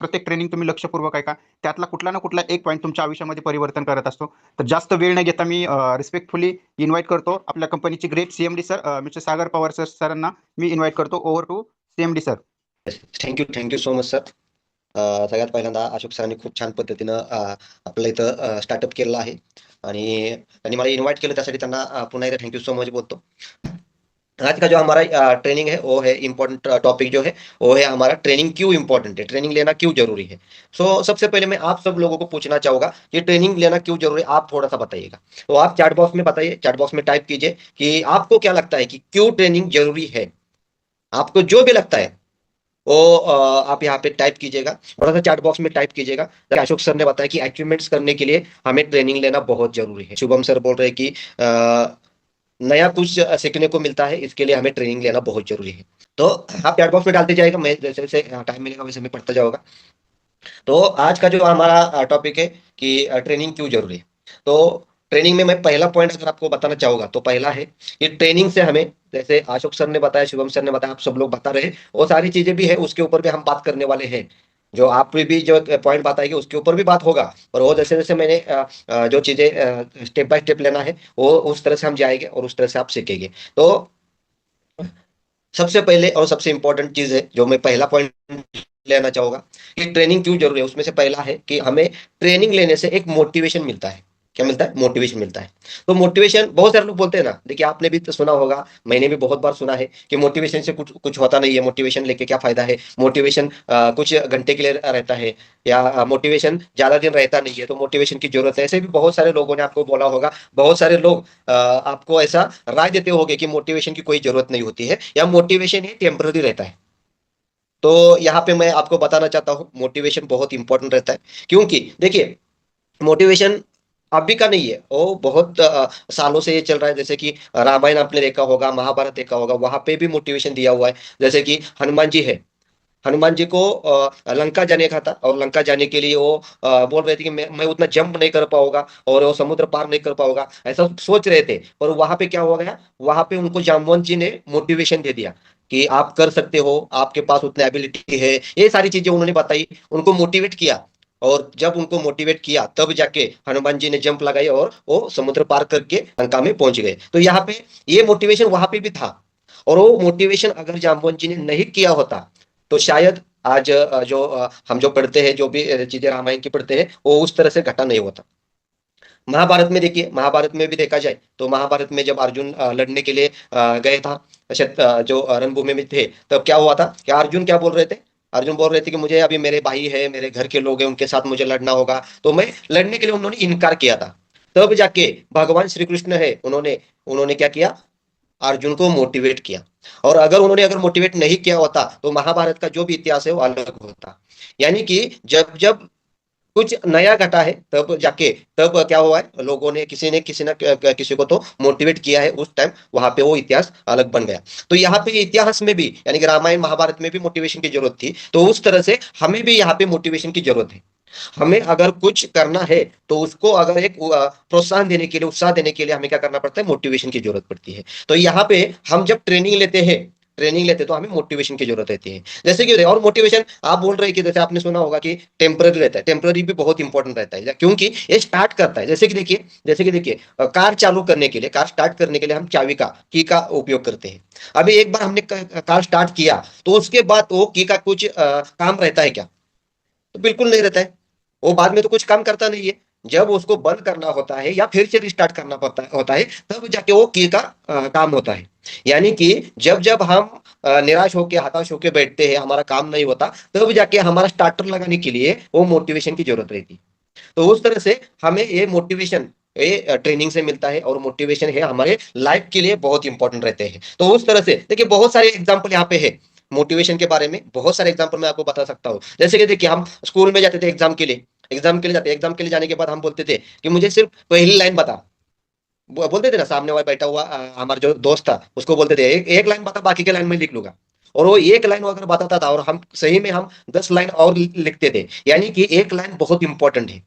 प्रत्येक ट्रेनिंग तुम्ही लक्षपूर्वक ऐका. त्यातला कुठला ना कुठला एक पॉईंट तुमच्या आयुष्यामध्ये परिवर्तन करत असतो. तर जास्त वेळ न घेता मी रिस्पेक्टफुली इन्व्हाइट करतो आपल्या कंपनीचे great CMD sir mister Sagar Pawar सरांना मी इन्व्हाइट करतो. Over to CMD sir. Thank you so much sir. सगळ्यात पहिल्यांदा अशोक सरांनी खूप छान पद्धतीनं आपलं इथं स्टार्टअप केलेलं आहे आणि त्यांनी मला इन्व्हाइट केलं त्यासाठी त्यांना पुन्हा एकदा थैंक यू सो मच बोलतो. आज का जो हमारा ट्रेनिंग है वो है इम्पोर्टेंट टॉपिक जो है वो है हमारा ट्रेनिंग क्यों इम्पोर्टेंट है, ट्रेनिंग लेना क्यों जरूरी है. सबसे पहले मैं आप सब लोगों को पूछना चाहूंगा ये ट्रेनिंग लेना क्यों जरूरी है, आप थोड़ा सा बताइएगा. तो आप चैट बॉक्स में बताइए, चैट बॉक्स में टाइप कीजिए कि आपको क्या लगता है कि क्यों ट्रेनिंग जरूरी है. आपको जो भी लगता है वो आप यहाँ पे टाइप कीजिएगा, थोड़ा सा चैट बॉक्स में टाइप कीजिएगा. अशोक सर ने बताया कि अचीवमेंट्स करने के लिए हमें ट्रेनिंग लेना बहुत जरूरी है. शुभम सर बोल रहे हैं कि नया कुछ सीखने को मिलता है, इसके लिए हमें ट्रेनिंग लेना बहुत जरूरी है. तो आप चैट बॉक्स में डालते जाएगा, मैं जैसे जैसे टाइम मिलेगा वैसे मैं पढ़ता जाऊंगा. तो आज का जो हमारा टॉपिक है कि ट्रेनिंग क्यों जरूरी है. तो ट्रेनिंग में मैं पहला पॉइंट अगर आपको बताना चाहूंगा तो पहला है कि ट्रेनिंग से हमें, जैसे अशोक सर ने बताया, शुभम सर ने बताया, आप सब लोग बता रहे हैं, वो सारी चीजें भी है, उसके ऊपर भी हम बात करने वाले हैं. जो आप भी जो पॉइंट बताएंगे उसके ऊपर भी बात होगा. और वो जैसे जैसे मैंने जो चीजें स्टेप बाय स्टेप लेना है वो उस तरह से हम जाएंगे और उस तरह से आप सीखेंगे. तो सबसे पहले और सबसे इंपॉर्टेंट चीज है जो मैं पहला पॉइंट लेना चाहूंगा कि ट्रेनिंग क्यों जरूरी है, उसमें से पहला है कि हमें ट्रेनिंग लेने से एक मोटिवेशन मिलता है. क्या मिलता है? मोटिवेशन मिलता है. तो मोटिवेशन बहुत सारे लोग बोलते हैं ना, देखिए आपने भी तो सुना होगा, मैंने भी बहुत बार सुना है कि मोटिवेशन से कुछ कुछ होता नहीं है, मोटिवेशन लेके क्या फायदा है, मोटिवेशन कुछ घंटे के लिए रहता है, या मोटिवेशन ज्यादा दिन रहता नहीं है, तो मोटिवेशन की जरूरत है. ऐसे भी बहुत सारे लोगों ने आपको बोला होगा, बहुत सारे लोग आपको ऐसा राय देते होंगे कि मोटिवेशन की कोई जरूरत नहीं होती है, या मोटिवेशन ही टेम्पररी रहता है. तो यहाँ पे मैं आपको बताना चाहता हूँ मोटिवेशन बहुत इंपॉर्टेंट रहता है. क्योंकि देखिए मोटिवेशन अभी का नहीं है, वो बहुत सालों से ये चल रहा है. जैसे कि रामायण आपने देखा होगा, महाभारत देखा होगा, वहां पे भी मोटिवेशन दिया हुआ है. जैसे कि हनुमान जी है, हनुमान जी को लंका जाने का था और लंका जाने के लिए वो बोल रहे थे कि मैं उतना जंप नहीं कर पाऊंगा और वो समुद्र पार नहीं कर पाऊंगा, ऐसा सोच रहे थे. और वहां पे क्या हो गया, वहां पे उनको जामवंत जी ने मोटिवेशन दे दिया कि आप कर सकते हो, आपके पास उतनी एबिलिटी है, ये सारी चीजें उन्होंने बताई, उनको मोटिवेट किया. और जब उनको मोटिवेट किया तब जाके हनुमान जी ने जंप लगाई और वो समुद्र पार करके लंका में पहुंच गए. तो यहाँ पे ये मोटिवेशन वहां पे भी था. और वो मोटिवेशन अगर जामवंत जी ने नहीं किया होता तो शायद आज जो हम जो पढ़ते हैं, जो भी चीजें रामायण की पढ़ते हैं, वो उस तरह से घटा नहीं होता. महाभारत में देखिए, महाभारत में भी देखा जाए तो महाभारत में जब अर्जुन लड़ने के लिए गए था, जो रणभूमि में थे, तब क्या हुआ था, क्या अर्जुन क्या बोल रहे थे, अर्जुन बोल रहे थे कि मुझे अभी मेरे भाई है, मेरे घर के लोग हैं, उनके साथ मुझे लड़ना होगा, तो मैं लड़ने के लिए, उन्होंने इनकार किया था. तब जाके भगवान श्री कृष्ण है, उन्होंने उन्होंने क्या किया, अर्जुन को मोटिवेट किया. और अगर मोटिवेट नहीं किया होता तो महाभारत का जो भी इतिहास है वो अलग होता. यानी कि जब जब कुछ नया घटा है तब जाके, तब क्या हुआ है, लोगों ने किसी ने किसी को तो मोटिवेट किया है, उस टाइम वहां पे वो इतिहास अलग बन गया. तो यहाँ पे इतिहास में भी, यानी कि रामायण महाभारत में भी मोटिवेशन की जरूरत थी, तो उस तरह से हमें भी यहाँ पे मोटिवेशन की जरूरत है. हमें अगर कुछ करना है तो उसको अगर एक प्रोत्साहन देने के लिए, उत्साह देने के लिए हमें क्या करना पड़ता है, मोटिवेशन की जरूरत पड़ती है. तो यहाँ पे हम जब ट्रेनिंग लेते तो हमें मोटिवेशन की जरूरत रहती है. जैसे कि और मोटिवेशन आप बोल रहे हैं कि जैसे आपने सुना होगा कि टेम्पररी रहता है, टेम्पररी भी बहुत इंपॉर्टेंट रहता है, क्योंकि ये स्टार्ट करता है. जैसे कि देखिए कार चालू करने के लिए, कार स्टार्ट करने के लिए हम चाबी का, की का उपयोग करते हैं. अभी एक बार हमने कार स्टार्ट किया तो उसके बाद वो की का कुछ काम रहता है क्या? तो बिल्कुल नहीं रहता है. वो बाद में तो कुछ काम करता नहीं है. जब उसको बंद करना होता है या फिर से रिस्टार्ट करना होता है तब जाके वो की का काम होता है. यानी कि जब जब हम निराश होके, हताश होके बैठते हैं, हमारा काम नहीं होता, तब जाके हमारा स्टार्टर लगाने के लिए वो मोटिवेशन की जरूरत रहती है. तो उस तरह से हमें ये मोटिवेशन, ये ट्रेनिंग से मिलता है, और मोटिवेशन है हमारे लाइफ के लिए बहुत इंपॉर्टेंट रहते हैं. तो उस तरह से देखिए बहुत सारे एग्जाम्पल यहाँ पे है मोटिवेशन के बारे में, बहुत सारे एग्जाम्पल मैं आपको बता सकता हूँ. जैसे कि देखिए हम स्कूल में जाते थे एग्जाम के लिए जाने के बाद हम बोलते थे कि मुझे सिर्फ पहली लाइन बता. बोलते थे ना, सामने वाला बैठा हुआ हमारा जो दोस्त था उसको बोलते थे एक लाइन बता, बाकी के लाइन में लिख लूंगा. और वो एक लाइन अगर बताता था और हम सही में हम 10 लाइन और लिखते थे. यानी कि एक लाइन बहुत इंपॉर्टेंट है.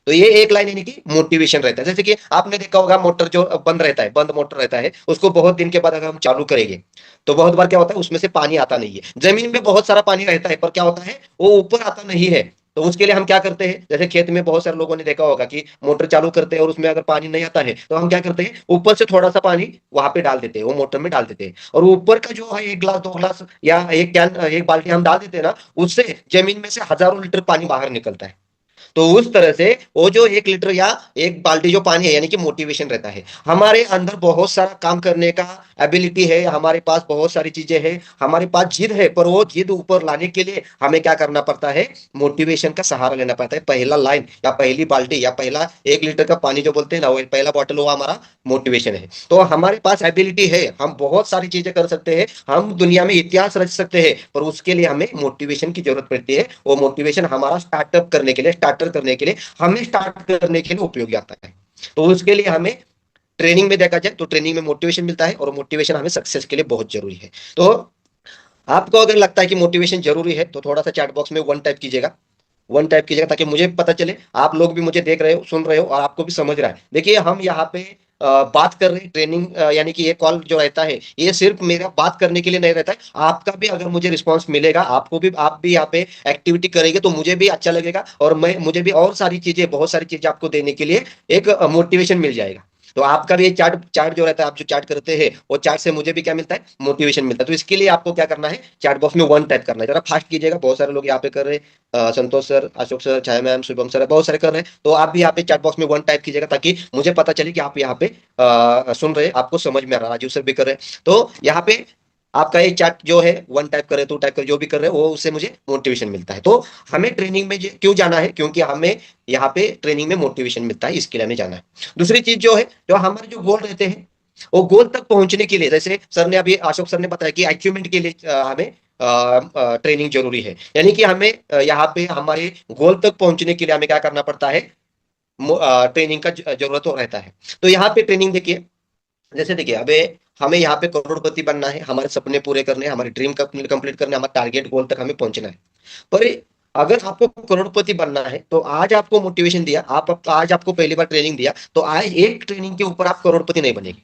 तो ये एक लाइन यानी कि मोटिवेशन रहता है। जैसे कि आपने देखा होगा मोटर जो बंद रहता है, बंद मोटर रहता है, उसको बहुत दिन के बाद अगर हम चालू करेंगे तो बहुत बार क्या होता है उसमें से पानी आता नहीं है। जमीन में बहुत सारा पानी रहता है पर क्या होता है वो ऊपर आता नहीं है। तो उसके लिए हम क्या करते हैं, जैसे खेत में बहुत सारे लोगों ने देखा होगा कि मोटर चालू करते हैं और उसमें अगर पानी नहीं आता है तो हम क्या करते हैं ऊपर से थोड़ा सा पानी वहां पे डाल देते हैं, वो मोटर में डाल देते हैं, और ऊपर का जो है 1 गिलास 2 गिलास या एक कैन एक बाल्टी हम डाल देते हैं ना, उससे जमीन में से हजारों लीटर पानी बाहर निकलता है। तो उस तरह से वो जो 1 लीटर या एक बाल्टी जो पानी है यानी कि मोटिवेशन रहता है। हमारे अंदर बहुत सारा काम करने का एबिलिटी है, हमारे पास बहुत सारी चीजें हैं, हमारे पास जिद है, पर वो जिद ऊपर लाने के लिए हमें क्या करना पड़ता है, मोटिवेशन का सहारा लेना पड़ता है। पहला लाइन या पहली बाल्टी या पहला 1 लीटर का पानी जो बोलते हैं ना, वो पहला बॉटल वो हमारा मोटिवेशन है। तो हमारे पास एबिलिटी है, हम बहुत सारी चीजें कर सकते हैं, हम दुनिया में इतिहास रच सकते हैं, पर उसके लिए हमें मोटिवेशन की जरूरत पड़ती है। वो मोटिवेशन हमारा स्टार्टअप करने के लिए, स्टार्टर करने के लिए, हमें स्टार्ट करने के लिए उपयोगी आता है। तो उसके लिए हमें ट्रेनिंग में देखा जाए तो ट्रेनिंग में मोटिवेशन मिलता है, और मोटिवेशन हमें सक्सेस के लिए बहुत जरूरी है। तो आपको अगर लगता है कि मोटिवेशन जरूरी है तो थोड़ा सा चैट बॉक्स में वन टाइप कीजिएगा, वन टाइप कीजिएगा, ताकि मुझे पता चले आप लोग भी मुझे देख रहे हो, सुन रहे हो, और आपको भी समझ रहा है। देखिए हम यहाँ पे बात कर रहे हैं ट्रेनिंग, यानी कि ये कॉल जो रहता है ये सिर्फ मेरा बात करने के लिए नहीं रहता है। आपका भी अगर मुझे रिस्पांस मिलेगा, आपको भी, आप भी यहाँ पे एक्टिविटी करेंगे तो मुझे भी अच्छा लगेगा, और मैं मुझे भी और सारी चीजें, बहुत सारी चीजें आपको देने के लिए एक मोटिवेशन मिल जाएगा। तो आपका भी ये चार्ट चार्ट जो रहता है, आप जो चार्ट करते हैं वो चार्ट से मुझे भी क्या मिलता है, मोटिवेशन मिलता है। तो इसके लिए आपको क्या करना है, चैट बॉक्स में वन टाइप करना है, जरा फास्ट कीजिएगा, बहुत सारे लोग यहाँ पे कर रहे हैं, संतोष सर, अशोक सर, छाया मैम, शुभम सर, बहुत सारे कर रहे हैं। तो आप भी यहाँ पे चैट बॉक्स में वन टाइप कीजिएगा ताकि मुझे पता चले कि आप यहाँ पे सुन रहे हैं, आपको समझ में आ रहा है। राजीव सर भी कर रहे हैं। तो यहाँ पे आपका ये चैट जो है वन टाइप करे, टू टाइप करे, जो भी कर रहे हो वो, उससे मुझे मोटिवेशन मिलता है। तो हमें ट्रेनिंग में क्यों जाना है, क्योंकि हमें यहाँ पे ट्रेनिंग में मोटिवेशन मिलता है, इसके लिए हमें जाना है। दूसरी चीज जो है, जो हमारे जो गोल रहते हैं, वो गोल तक पहुंचने के लिए, जैसे सर ने अभी, अशोक सर ने बताया कि अचीवमेंट के लिए हमें ट्रेनिंग जरूरी है, यानी कि हमें यहाँ पे हमारे गोल तक पहुंचने के लिए हमें क्या करना पड़ता है, ट्रेनिंग का जरूरत रहता है। तो यहाँ पे ट्रेनिंग देखिए, जैसे देखिए अबे हमें यहाँ पे करोड़पति बनना है, हमारे सपने पूरे करने हैं, हमारे ड्रीम कंप्लीट करने, हमारे टारगेट गोल तक हमें पहुंचना है। पर अगर आपको करोड़पति बनना है तो आज आपको मोटिवेशन दिया, आप आज आपको पहली बार ट्रेनिंग दिया, तो आज एक ट्रेनिंग के ऊपर आप करोड़पति नहीं बनेंगे।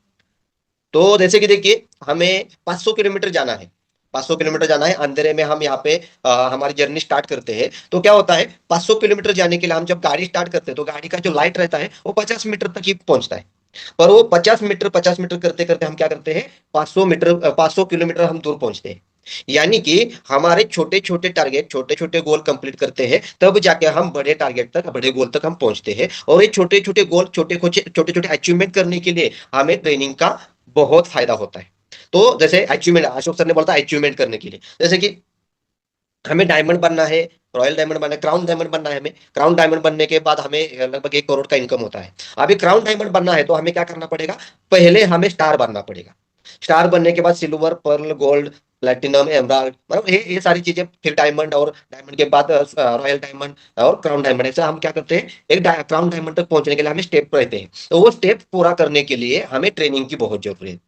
तो जैसे कि देखिए हमें 500 किलोमीटर जाना है, 500 किलोमीटर जाना है, अंधेरे में हम यहाँ पे हमारी जर्नी स्टार्ट करते हैं। तो क्या होता है, 500 किलोमीटर जाने के लिए हम जब गाड़ी स्टार्ट करते हैं तो गाड़ी का जो लाइट रहता है वो 50 मीटर तक ही पहुंचता है। पर वो 50 मीटर करते करते हम क्या करते हैं, 500 मीटर 500 किलोमीटर हम दूर पहुंचते हैं। यानी कि हमारे छोटे छोटे टारगेट, छोटे छोटे गोल कंप्लीट करते हैं, तब जाके हम बड़े टारगेट तक, बड़े गोल तक हम पहुंचते हैं। और ये छोटे छोटे गोल, छोटे छोटे छोटे अचीवमेंट करने के लिए हमें ट्रेनिंग का बहुत फायदा होता है। तो जैसे अचीवमेंट, अशोक सर ने बोला था अचीवमेंट करने के लिए, जैसे कि हमें डायमंड बनना है, रॉयल डायमंड बनना है, क्राउन डायमंड बनना है। हमें क्राउन डायमंड बनने के बाद हमें लगभग 1 करोड़ का इनकम होता है। अभी क्राउन डायमंड बनना है तो हमें क्या करना पड़ेगा, पहले हमें स्टार बनना पड़ेगा। स्टार बनने के बाद silver, pearl, gold, platinum, emerald, मतलब ये सारी चीजें, फिर डायमंड, और डायमंड के बाद रॉयल डायमंड और क्राउन डायमंड। ऐसा हम क्या करते हैं, एक क्राउन डायमंड तक पहुंचने के लिए हमें स्टेप रहते हैं। तो वो स्टेप पूरा करने के लिए हमें ट्रेनिंग की बहुत जरूरत है।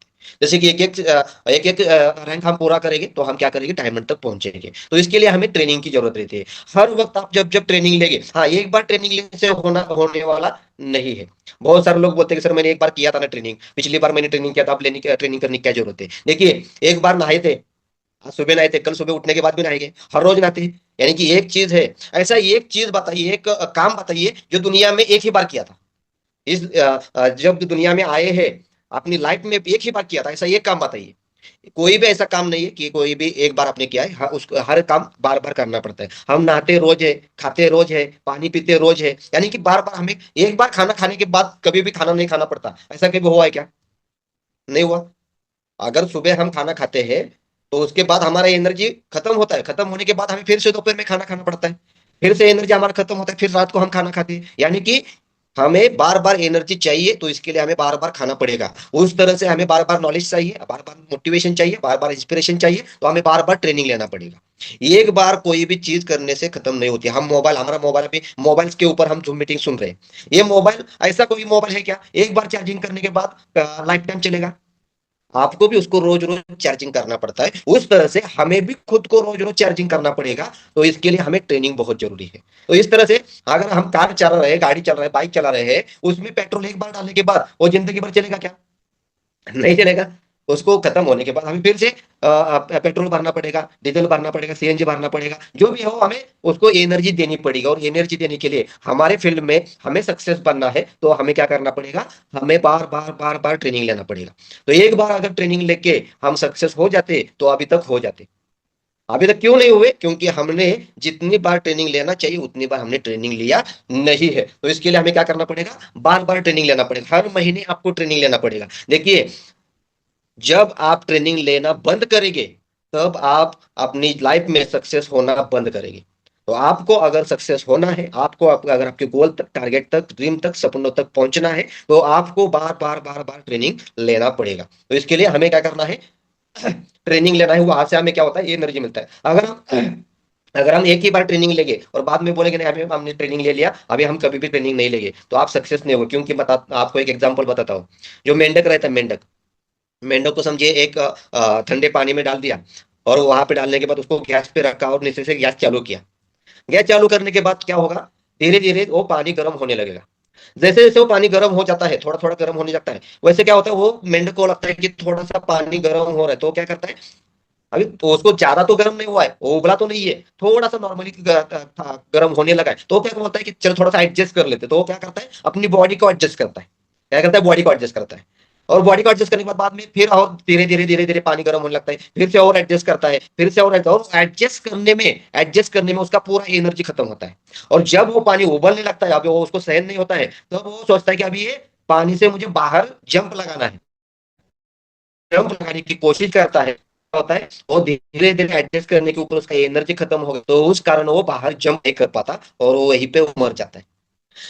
जैसे कि एक एक रैंक हम पूरा करेंगे तो हम क्या करेंगे, डायमंड तक पहुंचेंगे। तो इसके लिए हमें ट्रेनिंग की जरूरत रहती है। हर वक्त आप जब जब ट्रेनिंग लेंगे, हाँ एक बार ट्रेनिंग लेने से होने वाला नहीं है। बहुत सारे लोग बोलते हैं कि सर मैंने एक बार किया था ना ट्रेनिंग, पिछली बार मैंने ट्रेनिंग किया था, अब लेने की ट्रेनिंग करने की क्या जरूरत है। देखिए एक बार नहाए थे, आज सुबह नहाए थे, कल सुबह उठने के बाद भी नहाएंगे, हर रोज नहाते हैं। यानी कि एक चीज है, ऐसा एक चीज बताइए, एक काम बताइए जो दुनिया में एक ही बार किया था। जब दुनिया में आए हैं अपनी लाइफ में एक ही बार किया था, ऐसा ये काम बताइए। कोई भी ऐसा काम नहीं है कि कोई भी एक बार आपने किया है, उसको हर काम बार बार करना पड़ता है। हम नहाते रोज है, खाते रोज है, पानी पीते रोज है, यानी कि बार बार हमें, एक बार खाना खाने के बाद कभी भी खाना नहीं खाना पड़ता, ऐसा कभी हुआ है क्या, नहीं हुआ। अगर सुबह हम खाना खाते हैं तो उसके बाद हमारा एनर्जी खत्म होता है, खत्म होने के बाद हमें फिर से दोपहर में खाना खाना पड़ता है, फिर से एनर्जी हमारा खत्म होता है, फिर रात को हम खाना खाते हैं। यानी कि हमें बार बार एनर्जी चाहिए, तो इसके लिए हमें बार बार खाना पड़ेगा। उस तरह से हमें बार बार नॉलेज चाहिए, बार बार मोटिवेशन चाहिए, बार बार इंस्पिरेशन चाहिए, तो हमें बार बार ट्रेनिंग लेना पड़ेगा। एक बार कोई भी चीज करने से खत्म नहीं होती। हम मोबाइल, हमारा मोबाइल, अभी मोबाइल के ऊपर हम जूम मीटिंग सुन रहे हैं, ये मोबाइल, ऐसा कोई मोबाइल है क्या एक बार चार्जिंग करने के बाद लाइफ टाइम चलेगा। आपको भी उसको रोज रोज चार्जिंग करना पड़ता है, उस तरह से हमें भी खुद को रोज रोज चार्जिंग करना पड़ेगा। तो इसके लिए हमें ट्रेनिंग बहुत जरूरी है। तो इस तरह से अगर हम कार चला रहे हैं, गाड़ी चला रहे हैं, बाइक चला रहे हैं, उसमें पेट्रोल एक बार डालने के बाद वो जिंदगी भर चलेगा क्या? नहीं चलेगा। उसको खत्म होने के बाद हमें फिर से पेट्रोल भरना पड़ेगा, डीजल भरना पड़ेगा, सीएनजी भरना पड़ेगा, जो भी हो हमें उसको एनर्जी देनी पड़ेगी। और एनर्जी देने के लिए हमारे फील्ड में हमें सक्सेस बनना है तो हमें क्या करना पड़ेगा? हमें बार बार बार बार ट्रेनिंग लेना पड़ेगा। तो एक बार अगर ट्रेनिंग लेके हम सक्सेस हो जाते तो अभी तक हो जाते। अभी तक क्यों नहीं हुए? क्योंकि हमने जितनी बार ट्रेनिंग लेना चाहिए उतनी बार हमने ट्रेनिंग लिया नहीं है। तो इसके लिए हमें क्या करना पड़ेगा? बार बार ट्रेनिंग लेना पड़ेगा, हर महीने आपको ट्रेनिंग लेना पड़ेगा। देखिए, जब आप ट्रेनिंग लेना बंद करेंगे तब आप अपनी लाइफ में सक्सेस होना बंद करेंगे। तो आपको अगर सक्सेस होना है, आपको अगर आपके गोल तक, टारगेट तक, ड्रीम तक, सपनों तक पहुंचना है, तो आपको बार बार बार बार ट्रेनिंग लेना पड़ेगा। तो इसके लिए हमें क्या करना है? ट्रेनिंग लेना है। वहां से हमें क्या होता है? ये एनर्जी मिलता है। अगर हम एक ही बार ट्रेनिंग लेंगे और बाद में बोलेंगे नहीं, अभी हमने ट्रेनिंग ले लिया, अभी हम कभी भी ट्रेनिंग नहीं लेंगे, तो आप सक्सेस नहीं होगे। क्योंकि आपको एक एग्जांपल बताता हूँ। जो मेंढक रहता है, मेंढक, मेंढक को समझिए एक ठंडे पानी में डाल दिया, और वहां पे डालने के बाद उसको गैस पे रखा और नीचे से गैस चालू किया। गैस चालू करने के बाद क्या होगा? धीरे धीरे वो पानी गर्म होने लगेगा। जैसे जैसे वो पानी गर्म हो जाता है, थोड़ा थोड़ा गर्म होने लगता है, वैसे क्या होता है? वो मेंढक को लगता है कि थोड़ा सा पानी गर्म हो रहा है, तो क्या करता है? अभी तो उसको ज्यादा तो गर्म नहीं हुआ है, वो उबला तो नहीं है, थोड़ा सा नॉर्मली गर्म होने लगा है, तो क्या बोलता है कि चल थोड़ा सा एडजस्ट कर लेते। तो वो क्या करता है? अपनी बॉडी को एडजस्ट करता है। क्या करता है? बॉडी को एडजस्ट करता है। और बॉडी को एडजस्ट करने के बाद में फिर और धीरे धीरे धीरे धीरे पानी गर्म होने लगता है, फिर से और एडजस्ट करता है, फिर से और एडजस्ट करने में उसका पूरा एनर्जी खत्म होता है। और जब वो पानी उबलने लगता है, अभी वो उसको सहन नहीं होता है, तब वो सोचता है कि अभी ये पानी से मुझे बाहर जंप लगाना है। जंप लगाने की कोशिश करता है, होता है वो धीरे धीरे एडजस्ट करने के ऊपर उसका एनर्जी खत्म हो गया, तो उस कारण वो बाहर जंप नहीं कर पाता और वो वहीं पे मर जाता है।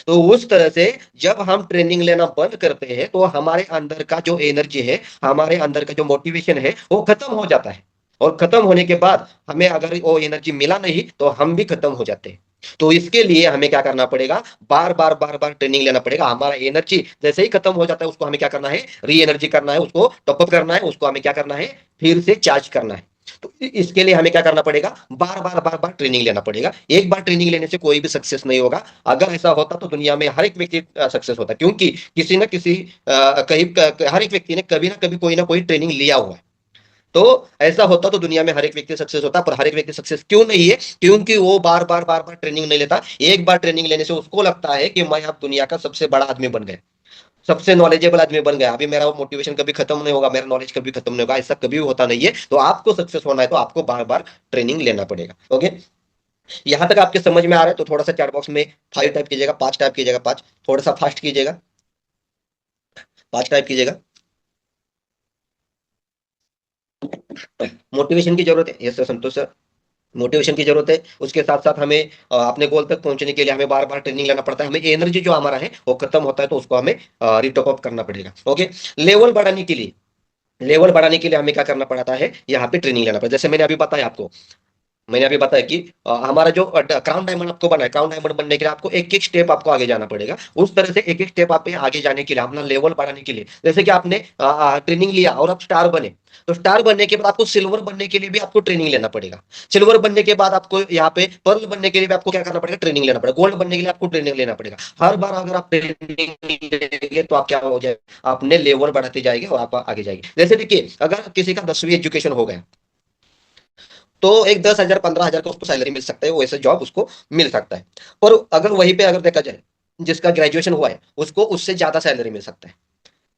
तो उस तरह से जब हम ट्रेनिंग लेना बंद करते हैं तो हमारे अंदर का जो एनर्जी है, हमारे अंदर का जो मोटिवेशन है, वो खत्म हो जाता है। और खत्म होने के बाद हमें अगर वो एनर्जी मिला नहीं तो हम भी खत्म हो जाते हैं। तो इसके लिए हमें क्या करना पड़ेगा? बार बार बार बार ट्रेनिंग लेना पड़ेगा। हमारा एनर्जी जैसे ही खत्म हो जाता है, उसको हमें क्या करना है? री एनर्जी करना है, उसको टॉपअप करना है, उसको हमें क्या करना है? फिर से चार्ज करना है। तो इसके लिए हमें क्या करना पड़ेगा? बार बार बार बार ट्रेनिंग लेना पड़ेगा। एक बार ट्रेनिंग लेने से कोई भी सक्सेस नहीं होगा। अगर ऐसा होता तो दुनिया में हर एक व्यक्ति सक्सेस होता, क्योंकि किसी न किसी कहीं हर एक व्यक्ति ने कभी ना कभी कोई ना कोई ट्रेनिंग लिया हुआ है। तो ऐसा होता तो दुनिया में हर एक व्यक्ति सक्सेस होता, पर हर एक व्यक्ति सक्सेस क्यों नहीं है? क्योंकि वो बार बार बार बार ट्रेनिंग नहीं लेता। एक बार ट्रेनिंग लेने से उसको लगता है कि मैं अब दुनिया का सबसे बड़ा आदमी बन गया, सबसे नॉलेजेबल आदमी बन गया, अभी मेरा मोटिवेशन कभी खत्म नहीं होगा, मेरा नॉलेज कभी खत्म नहीं होगा। ऐसा कभी भी होता नहीं है। तो आपको सक्सेस होना है तो आपको बार बार ट्रेनिंग लेना पड़ेगा। ओके, यहां तक आपके समझ में आ रहा है? तो थोड़ा सा चैट बॉक्स में 5 टाइप कीजिएगा, 5 टाइप कीजिएगा, 5, थोड़ा सा फास्ट कीजिएगा, 5 टाइप कीजिएगा। मोटिवेशन की जरूरत है, यस सर, संतोष सर। मोटिवेशन की जरूरत है, उसके साथ साथ हमें अपने गोल तक पहुंचने के लिए हमें बार बार ट्रेनिंग लेना पड़ता है। हमें एनर्जी जो हमारा है वो खत्म होता है, तो उसको हमें रिटॉप अप करना पड़ेगा। ओके, लेवल बढ़ाने के लिए, लेवल बढ़ाने के लिए हमें क्या करना पड़ता है? यहाँ पे ट्रेनिंग लेना पड़ता है। जैसे मैंने अभी बताया आपको, मैंने अभी बताया कि हमारा जो क्राउन डायमंड आपको बना है, क्राउन डायमंड बनने के लिए आपको एक एक स्टेप आपको आगे जाना पड़ेगा। उस तरह से एक एक स्टेप आप आगे जाने के लिए, अपना लेवल बढ़ाने के लिए, जैसे कि आपने ट्रेनिंग लिया और आप स्टार बने, तो स्टार बनने के बाद आपको सिल्वर बनने के लिए भी आपको ट्रेनिंग लेना पड़ेगा। सिल्वर बनने के बाद आपको यहाँ पे पर्ल बनने के लिए भी आपको क्या करना पड़ेगा? ट्रेनिंग लेना पड़ेगा। गोल्ड बनने के लिए आपको ट्रेनिंग लेना पड़ेगा। हर बार अगर आप ट्रेनिंग लेंगे तो आप क्या हो जाए? अपने लेवल बढ़ाते जाएंगे और आप आगे जाएंगे। जैसे देखिए, अगर किसी का 10वीं एजुकेशन हो गया तो एक 10,000 15,000 का उसको सैलरी मिल सकता है, वो ऐसे जॉब उसको मिल सकता है। पर अगर वहीं पे अगर देखा जाए, जिसका ग्रेजुएशन हुआ है उसको उससे ज्यादा सैलरी मिल सकता है,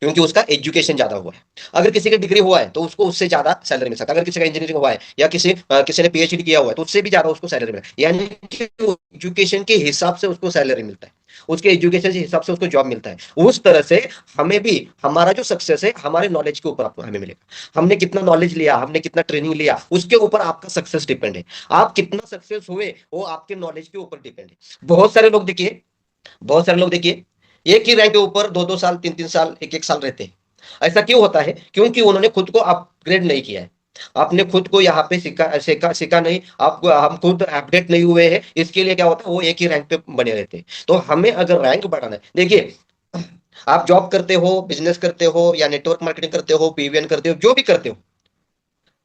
क्योंकि उसका एजुकेशन ज्यादा हुआ है। अगर किसी का डिग्री हुआ है तो उसको उससे ज्यादा सैलरी मिल सकता है। अगर किसी का इंजीनियरिंग हुआ है या किसी ने पीएचडी किया हुआ है तो उससे भी ज्यादा उसको सैलरी मिला, यानी कि एजुकेशन के हिसाब से उसको सैलरी मिलता है, उसके एजुकेशन के हिसाब से उसको जॉब मिलता है। उस तरह से हमें भी हमारा जो सक्सेस है हमारे नॉलेज के ऊपर हमें मिलेगा। हमने कितना नॉलेज लिया, हमने कितना ट्रेनिंग लिया, उसके ऊपर आपका सक्सेस डिपेंड है। आप कितना सक्सेस हुए वो आपके नॉलेज के ऊपर डिपेंड है। बहुत सारे लोग देखिए एक ही रैंक के ऊपर 2-2 साल, 3-3 साल, 1-1 साल रहते हैं। ऐसा क्यों होता है? क्योंकि उन्होंने खुद को अपग्रेड नहीं किया है। आपने खुद को यहाँ पे सीखा नहीं, आपको हम खुद अपडेट नहीं हुए हैं, इसके लिए क्या होता है? वो एक ही रैंक पे बने रहते हैं। तो हमें अगर रैंक बढ़ाना है, देखिए, आप जॉब करते हो, बिजनेस करते हो या नेटवर्क मार्केटिंग करते हो, पीवीएन करते हो, जो भी करते हो,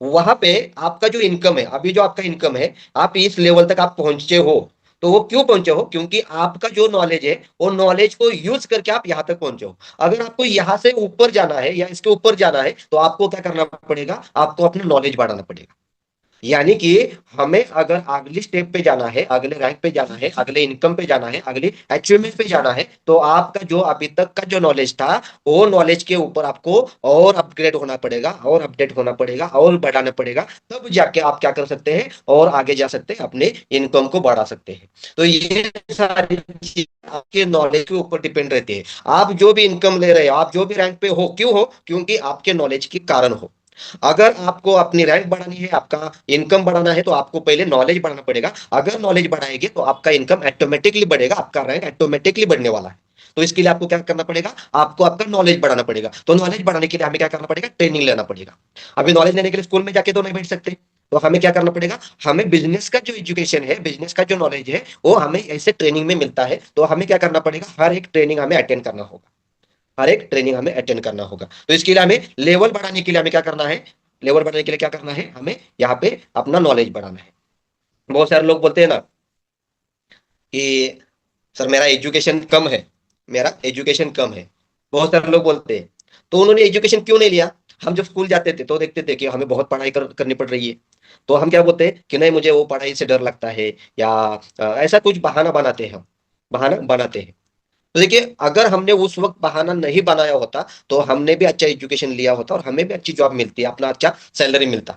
वहां पे आपका जो इनकम है, अभी जो आपका इनकम है, आप इस लेवल तक आप पहुंचे हो, तो वो क्यों पहुंचे हो? क्योंकि आपका जो नॉलेज है, वो नॉलेज को यूज करके आप यहां तक पहुंचे हो। अगर आपको यहां से ऊपर जाना है या इसके ऊपर जाना है, तो आपको क्या करना पड़ेगा? आपको अपना नॉलेज बढ़ाना पड़ेगा। यानी कि हमें अगर अगली स्टेप पे जाना है, अगले रैंक पे जाना है, अगले इनकम पे जाना है, अगली अचीवमेंट पे जाना है, तो आपका जो अभी तक का जो नॉलेज था, वो नॉलेज के ऊपर आपको और अपग्रेड होना पड़ेगा, और अपडेट होना पड़ेगा, और बढ़ाना पड़ेगा। तब जाके आप क्या कर सकते हैं और आगे जा सकते हैं, अपने इनकम को बढ़ा सकते हैं। तो ये सारी चीज आपके नॉलेज के ऊपर डिपेंड रहती है। आप जो भी इनकम ले रहे हो, आप जो भी रैंक पे हो, क्यों हो? क्योंकि आपके नॉलेज के कारण हो। अगर आपको अपनी रैंक बढ़ानी है, आपका इनकम बढ़ाना है, तो आपको पहले नॉलेज बढ़ाना पड़ेगा। अगर नॉलेज बढ़ाएंगे तो आपका इनकम ऑटोमेटिकली बढ़ेगा, आपका रैंक ऑटोमेटिकली बढ़ने वाला है। तो इसके लिए आपको क्या करना पड़ेगा? आपको आपका नॉलेज बढ़ाना पड़ेगा। तो नॉलेज बढ़ाने के लिए हमें क्या करना पड़ेगा? ट्रेनिंग लेना पड़ेगा। अभी नॉलेज लेने के लिए स्कूल में जाके तो नहीं बैठ सकते, तो हमें क्या करना पड़ेगा? हमें बिजनेस का जो एजुकेशन है, बिजनेस का जो नॉलेज है, वो हमें ऐसे ट्रेनिंग में मिलता है। तो हमें क्या करना पड़ेगा? हर एक ट्रेनिंग हमें अटेंड करना होगा, हर एक ट्रेनिंग हमें अटेंड करना होगा। तो इसके लिए हमें लेवल बढ़ाने के लिए हमें क्या करना है? लेवल बढ़ाने के लिए क्या करना है? हमें यहाँ पे अपना नॉलेज बढ़ाना है। बहुत सारे लोग बोलते हैं ना कि सर मेरा एजुकेशन कम है, मेरा एजुकेशन कम है। बहुत सारे लोग बोलते हैं। तो उन्होंने एजुकेशन क्यों नहीं लिया? हम जब स्कूल जाते थे तो देखते थे कि हमें बहुत पढ़ाई करनी पड़ रही है, तो हम क्या बोलते हैं कि नहीं, मुझे वो पढ़ाई से डर लगता है, या ऐसा कुछ बहाना बनाते हैं, हम बहाना बनाते हैं। तो देखिए, अगर हमने उस वक्त बहाना नहीं बनाया होता, तो हमने भी अच्छा एजुकेशन लिया होता और हमें भी अच्छी जॉब मिलती, अपना अच्छा सैलरी मिलता।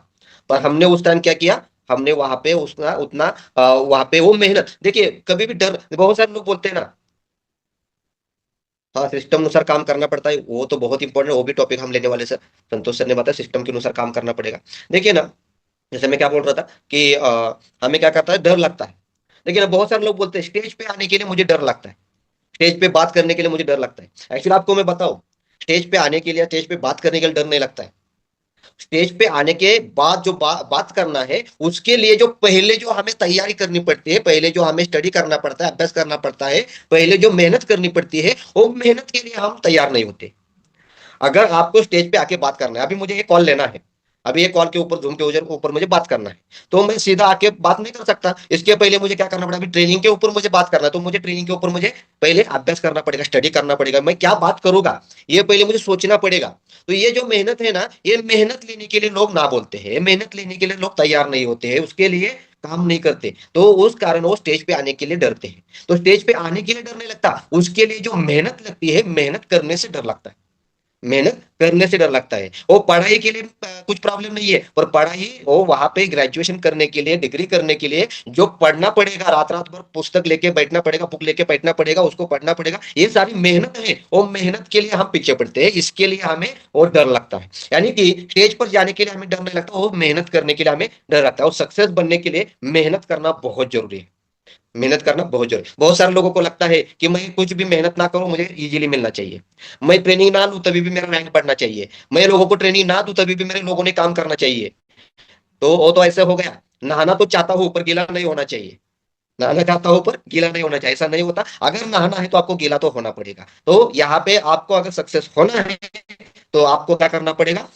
पर हमने उस टाइम क्या किया? हमने वहां पे उतना उतना वहां पे वो मेहनत, देखिए कभी भी डर, बहुत सारे लोग बोलते हैं ना, हाँ सिस्टम अनुसार काम करना पड़ता है, वो तो बहुत इंपॉर्टेंट है, वो भी टॉपिक हम लेने वाले सर। संतोष सर ने बताया सिस्टम के अनुसार काम करना पड़ेगा। देखिए ना, जैसे मैं क्या बोल रहा था कि हमें क्या करता है? डर लगता है। देखिए ना, बहुत सारे लोग बोलते हैं स्टेज पे आने के लिए मुझे डर लगता है, स्टेज पे बात करने के लिए मुझे डर लगता है। एक्चुअली आपको मैं बताऊं, स्टेज पे आने के लिए, स्टेज पे बात करने के लिए डर नहीं लगता है। स्टेज पे आने के बाद जो बात करना है, उसके लिए जो पहले जो हमें तैयारी करनी पड़ती है, पहले जो हमें स्टडी करना पड़ता है, अभ्यास करना पड़ता है, पहले जो मेहनत करनी पड़ती है, वो मेहनत के लिए हम तैयार नहीं होते। अगर आपको स्टेज पे आके बात करना है, अभी मुझे ये कॉल लेना है, अभी ये कॉल के ऊपर, जूम के ऊपर मुझे बात करना है, तो मैं सीधा आके बात नहीं कर सकता। इसके पहले मुझे क्या करना पड़ेगा? अभी ट्रेनिंग के ऊपर मुझे बात करना है, तो मुझे ट्रेनिंग के ऊपर मुझे पहले अभ्यास करना पड़ेगा, स्टडी करना पड़ेगा, मैं क्या बात करूंगा, ये पहले मुझे सोचना पड़ेगा। तो ये जो मेहनत है ना, ये मेहनत लेने के लिए लोग ना बोलते हैं, मेहनत लेने के लिए लोग तैयार नहीं होते हैं, उसके लिए काम नहीं करते, तो उस कारण वो स्टेज पे आने के लिए डरते हैं। तो स्टेज पे आने के लिए डर नहीं लगता, उसके लिए जो मेहनत लगती है, मेहनत करने से डर लगता है, मेहनत करने से डर लगता है। वो पढ़ाई के लिए कुछ प्रॉब्लम नहीं है, पर पढ़ाई वो वहां पे ग्रेजुएशन करने के लिए, डिग्री करने के लिए जो पढ़ना पड़ेगा, रात रात भर पुस्तक लेके बैठना पड़ेगा, बुक लेके बैठना पड़ेगा, उसको पढ़ना पड़ेगा, ये सारी मेहनत है। वो मेहनत के लिए हम पीछे पड़ते हैं, इसके लिए हमें और डर लगता है। यानी कि स्टेज पर जाने के लिए हमें डर नहीं लगता, वो मेहनत करने के लिए हमें डर लगता है। और सक्सेस बनने के लिए मेहनत करना बहुत जरूरी है, मेहनत करना बहुत जरूरी। बहुत सारे लोगों को लगता है कि मैं कुछ भी मेहनत ना करूं, मुझे इजीली मिलना चाहिए, मैं ट्रेनिंग ना लूं तभी भी मेरा रैंक बढ़ना चाहिए, मैं लोगों को ट्रेनिंग ना दूं तभी भी मेरे लोगों ने काम करना चाहिए। तो वो तो ऐसे हो गया, नहाना तो चाहता हूं ऊपर गीला नहीं होना चाहिए, नहाना चाहता हूं पर गीला नहीं होना चाहिए, ऐसा नहीं होता। अगर नहाना है तो आपको गीला तो होना पड़ेगा। तो यहाँ पे आपको अगर सक्सेस होना है, तो आपको क्या करना पड़ेगा?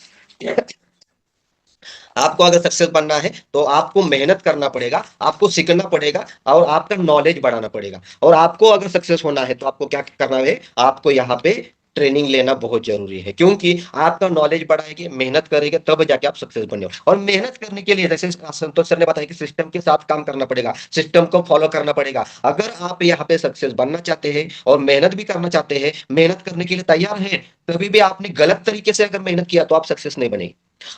आपको अगर सक्सेस बनना है, तो आपको मेहनत करना पड़ेगा, आपको सीखना पड़ेगा, और आपका नॉलेज बढ़ाना पड़ेगा। और आपको अगर सक्सेस होना है, तो आपको क्या करना है? आपको यहाँ पे ट्रेनिंग लेना बहुत जरूरी है, क्योंकि आपका नॉलेज बढ़ाएगी, मेहनत करेंगे, तब जाके आप सक्सेस बने हो। और मेहनत करने के लिए, जैसे संतोष सर ने बताया कि सिस्टम के साथ काम करना पड़ेगा, सिस्टम को फॉलो करना पड़ेगा। अगर आप यहाँ पे सक्सेस बनना चाहते हैं और मेहनत भी करना चाहते हैं, मेहनत करने के लिए तैयार हैं, तभी भी आपने गलत तरीके से अगर मेहनत किया, तो आप सक्सेस नहीं बने।